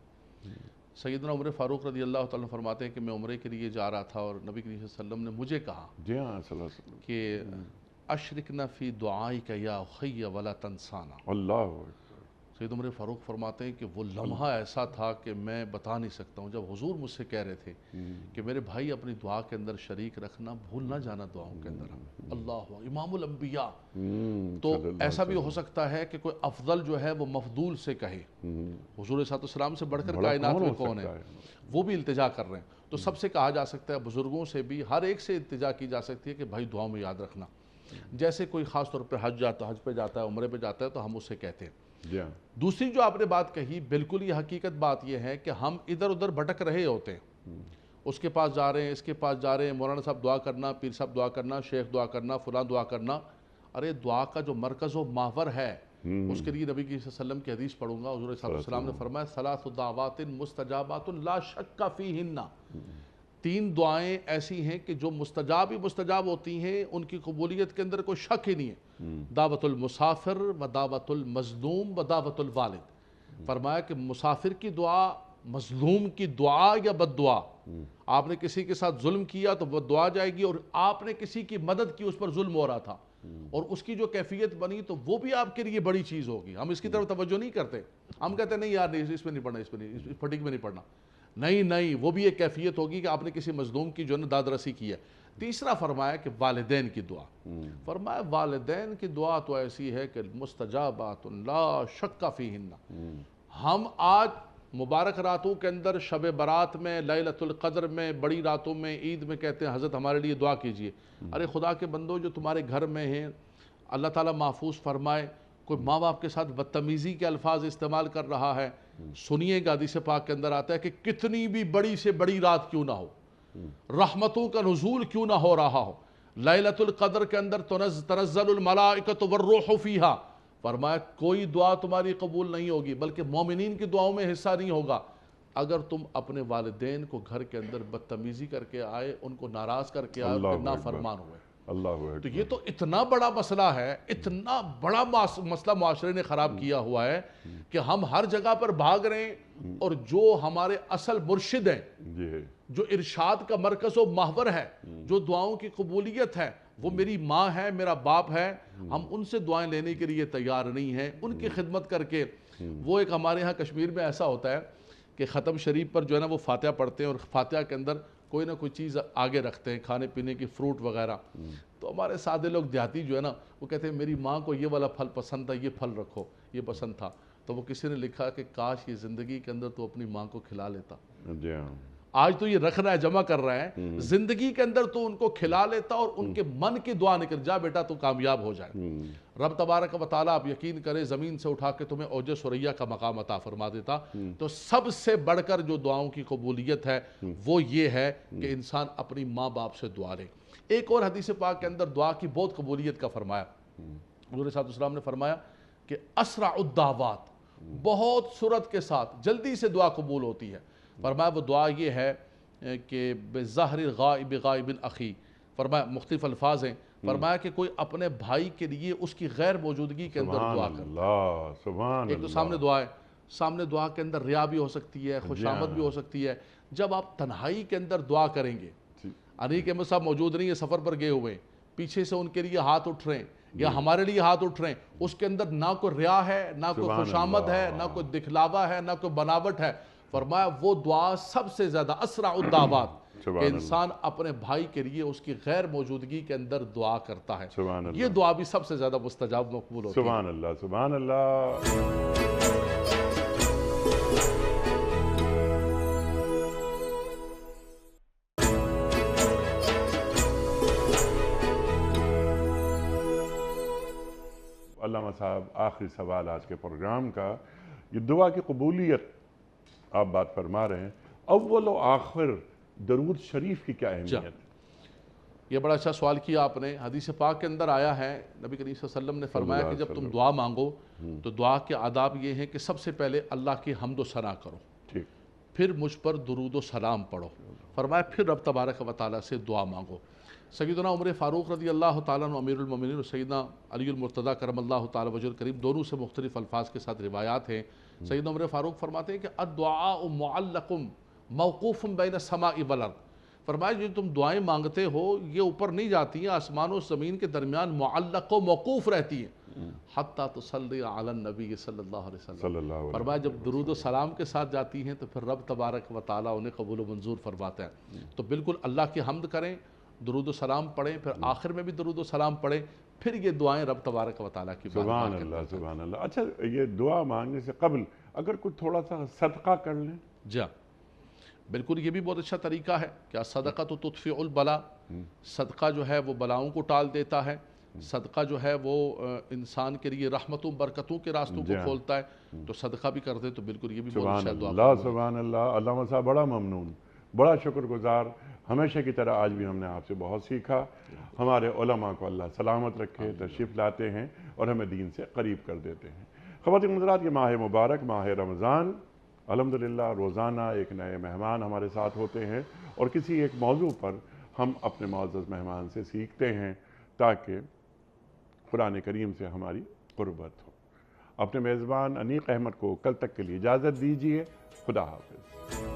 سیدنا عمر فاروق رضی اللہ تعالیٰ فرماتے ہیں کہ میں عمرے کے لیے جا رہا تھا اور نبی کریم صلی اللہ علیہ وسلم نے مجھے کہا جی ہاں صلی اللہ علیہ وسلم کہ اشرکنا فی دعائک یا اخی ولا تنسانا. اللہ. سید عمر فاروق فرماتے ہیں کہ وہ لمحہ ایسا تھا کہ میں بتا نہیں سکتا ہوں. جب حضور مجھ سے کہہ رہے تھے کہ میرے بھائی اپنی دعا کے اندر شریک رکھنا، بھول نہ جانا دعاؤں کے اندر. اللہ امام الانبیاء. تو ایسا بھی ہو سکتا ہے کہ کوئی افضل جو ہے وہ مفضول سے کہے. حضور صلی اللہ علیہ وسلم سے بڑھ کر کائنات میں کون ہے؟ وہ بھی التجا کر رہے ہیں. تو سب سے کہا جا سکتا ہے، بزرگوں سے بھی ہر ایک سے التجا کی جا سکتی ہے کہ بھائی دعاؤں میں یاد رکھنا. جیسے کوئی خاص طور پہ حج پہ جاتا ہے، عمرے پہ جاتا ہے، تو ہم اس سے کہتے ہیں. دوسری جو آپ نے بات کہی، بالکل یہ حقیقت بات یہ ہے کہ ہم ادھر ادھر بھٹک رہے ہوتے ہیں. اس کے پاس جا رہے ہیں، اس کے پاس جا رہے ہیں، مولانا صاحب دعا کرنا، پیر صاحب دعا کرنا، شیخ دعا کرنا، فلاں دعا کرنا. ارے دعا کا جو مرکز و محور ہے، اس کے لیے نبی صلی اللہ علیہ وسلم کی حدیث پڑھوں گا. حضور صلی اللہ علیہ وسلم نے فرمایا ثلاث دعوات مستجابات لا شک فیہن. 3 دعائیں ایسی ہیں کہ جو مستجاب ہی مستجاب ہوتی ہیں، ان کی قبولیت کے اندر کوئی شک ہی نہیں ہے. دعوت المسافر و دعوت المظلوم و دعوت الوالد. فرمایا کہ مسافر کی دعا، مظلوم کی دعا یا بد دعا. آپ نے کسی کے ساتھ ظلم کیا تو وہ دعا جائے گی، اور آپ نے کسی کی مدد کی، اس پر ظلم ہو رہا تھا اور اس کی جو کیفیت بنی تو وہ بھی آپ کے لیے بڑی چیز ہوگی. ہم اس کی طرف توجہ نہیں کرتے. ہم کہتے ہیں نہیں یار اس میں نہیں پڑھنا، اس میں نہیں، اس پھٹک میں نہیں پڑھنا. نہیں، وہ بھی ایک کیفیت ہوگی کہ آپ نے کسی مظلوم کی جو ہے داد رسی کی ہے. تیسرا فرمایا کہ والدین کی دعا. فرمایا والدین کی دعا تو ایسی ہے کہ مستجابات لا شک فیہن. ہم آج مبارک راتوں کے اندر، شب برات میں، لیلۃ القدر میں، بڑی راتوں میں، عید میں کہتے ہیں حضرت ہمارے لیے دعا کیجئے. ارے خدا کے بندو جو تمہارے گھر میں ہیں، اللہ تعالیٰ محفوظ فرمائے. کوئی ماں باپ کے ساتھ بدتمیزی کے الفاظ استعمال کر رہا ہے، سنیے گا حدیث پاک کے اندر آتا ہے کہ کتنی بھی بڑی سے بڑی رات کیوں نہ ہو، رحمتوں کا نزول کیوں نہ ہو رہا ہو، لیلۃ القدر کے اندر تنزل الملائکۃ والروح فیہا، فرمایا کوئی دعا تمہاری قبول نہیں ہوگی بلکہ مومنین کی دعاؤں میں حصہ نہیں ہوگا اگر تم اپنے والدین کو گھر کے اندر بدتمیزی کر کے آئے، ان کو ناراض کر کے آئے، ان کے نافرمان ہوئے۔ اللہ اکبر۔ تو یہ تو اتنا بڑا مسئلہ ہے، اتنا بڑا مسئلہ معاشرے نے خراب کیا ہوا ہے کہ ہم ہر جگہ پر بھاگ رہے ہیں، اور جو ہمارے اصل مرشد ہیں، جو ارشاد کا مرکز و محور ہے، جو دعاؤں کی قبولیت ہے، وہ میری ماں ہے، میرا باپ ہے، ہم ان سے دعائیں لینے کے لیے تیار نہیں ہیں، ان کی خدمت کر کے۔ وہ ایک ہمارے ہاں کشمیر میں ایسا ہوتا ہے کہ ختم شریف پر جو ہے نا وہ فاتحہ پڑھتے ہیں، اور فاتحہ کے اندر کوئی نہ کوئی چیز آگے رکھتے ہیں، کھانے پینے کی فروٹ وغیرہ۔ تو ہمارے سادے لوگ دیہاتی جو ہے نا وہ کہتے ہیں میری ماں کو یہ والا پھل پسند تھا، یہ پھل رکھو، یہ پسند تھا۔ تو وہ کسی نے لکھا کہ کاش یہ زندگی کے اندر تو اپنی ماں کو کھلا لیتا، آج تو یہ رکھ رہا ہے، جمع کر رہا ہے، زندگی کے اندر تو ان کو کھلا لیتا اور ان کے من کی دعا نکل جا بیٹا تو کامیاب ہو جائے۔ رب تبارک و تعالیٰ آپ یقین کریں زمین سے اٹھا کے تمہیں اوج ثریا کا مقام عطا فرما دیتا۔ تو سب سے بڑھ کر جو دعاؤں کی قبولیت ہے وہ یہ ہے کہ انسان اپنی ماں باپ سے دعا لے۔ ایک اور حدیث پاک کے اندر دعا کی بہت قبولیت کا فرمایا، حضور صلی اللہ علیہ وسلم نے فرمایا کہ اسرع الدعوات، بہت سرعت کے ساتھ جلدی سے دعا قبول ہوتی ہے۔ فرمایا وہ دعا یہ ہے کہ بظاہر غائب غائب اخی، فرمایا مختلف الفاظ ہیں، فرمایا کہ کوئی اپنے بھائی کے لیے اس کی غیر موجودگی کے اندر دعا کرتا ہے۔ ایک تو سامنے دعا ہے، سامنے دعا کے اندر ریا بھی ہو سکتی ہے، خوشامد بھی ہو سکتی ہے۔ جب آپ تنہائی کے اندر دعا کریں گے، انیق احمد صاحب موجود نہیں ہے، سفر پر گئے ہوئے ہیں، پیچھے سے ان کے لیے ہاتھ اٹھ رہے ہیں یا ہمارے لیے ہاتھ اٹھ رہے ہیں، اس کے اندر نہ کوئی ریا ہے، نہ کوئی خوشامد ہے، نہ کوئی دکھلاوا ہے، نہ کوئی بناوٹ ہے۔ فرمایا وہ دعا سب سے زیادہ اسرع الدعوات کہ انسان اپنے بھائی کے لیے اس کی غیر موجودگی کے اندر دعا کرتا ہے، یہ دعا بھی سب سے زیادہ مستجاب مقبول ہوتی ہے۔ سبحان اللہ، سبحان اللہ۔ علامہ صاحب آخری سوال آج کے پروگرام کا، یہ دعا کی قبولیت آپ بات فرما رہے ہیں، اول و آخر درود شریف کی کیا اہمیت؟ یہ بڑا اچھا سوال کیا آپ نے۔ حدیث پاک کے اندر آیا ہے، نبی کریم صلی اللہ علیہ وسلم نے فرمایا کہ جب تم دعا مانگو تو دعا کے آداب یہ ہیں کہ سب سے پہلے اللہ کی حمد و ثنا کرو، پھر مجھ پر درود و سلام پڑھو، فرمایا پھر رب تبارک و تعالیٰ سے دعا مانگو۔ سیدنا عمر فاروق رضی اللہ تعالیٰ عنہ امیر المومنین اور سیدنا علی المرتضیٰ کرم اللہ تعالیٰ وجہ الکریم، دونوں سے مختلف الفاظ کے ساتھ روایات ہیں۔ سیدنا عمر فاروق فرماتے ہیں کہ الدعاء معلق موقوف بین السماء والارض، فرمایا جو تم دعائیں مانگتے ہو یہ اوپر نہیں جاتی ہیں، آسمان و زمین کے درمیان معلق و موقوف رہتی ہیں، حتی تصلی علی النبی صلی اللہ علیہ وسلم، فرمایا جب درود و سلام کے ساتھ جاتی ہیں تو پھر رب تبارک و تعالیٰ انہیں قبول و منظور فرماتا ہے۔ تو بالکل اللہ کی حمد کریں، درود و سلام پڑھیں، پھر آخر میں بھی درود و سلام پڑھیں، پھر یہ دعائیں رب تبارک و تعالیٰ کی بارگاہ سبحان اللہ، سبحان اللہ۔ اچھا یہ دعا مانگنے سے قبل اگر کوئی تھوڑا سا صدقہ کر لیں؟ جی بالکل، یہ بھی بہت اچھا طریقہ ہے کہ صدقہ تطفئ البلا، صدقہ جو ہے وہ بلاؤں کو ٹال دیتا ہے، صدقہ جو ہے وہ انسان کے لیے رحمتوں برکتوں کے راستوں کو کھولتا ہے، تو صدقہ بھی کر دے تو بالکل یہ بھی بہت اچھا دعا۔ سبحان اللہ، سبحان اللہ۔ علامہ صاحب بڑا ممنون، بڑا شکر گزار، ہمیشہ کی طرح آج بھی ہم نے آپ سے بہت سیکھا۔ ہمارے علماء کو اللہ سلامت رکھے، تشریف لاتے ہیں اور ہمیں دین سے قریب کر دیتے ہیں۔ خواتین حضرات، یہ ماہ مبارک، ماہ رمضان، الحمدللہ روزانہ ایک نئے مہمان ہمارے ساتھ ہوتے ہیں اور کسی ایک موضوع پر ہم اپنے معزز مہمان سے سیکھتے ہیں تاکہ قرآن کریم سے ہماری قربت ہو۔ اپنے میزبان انیق احمد کو کل تک کے لیے اجازت دیجیے۔ خدا حافظ۔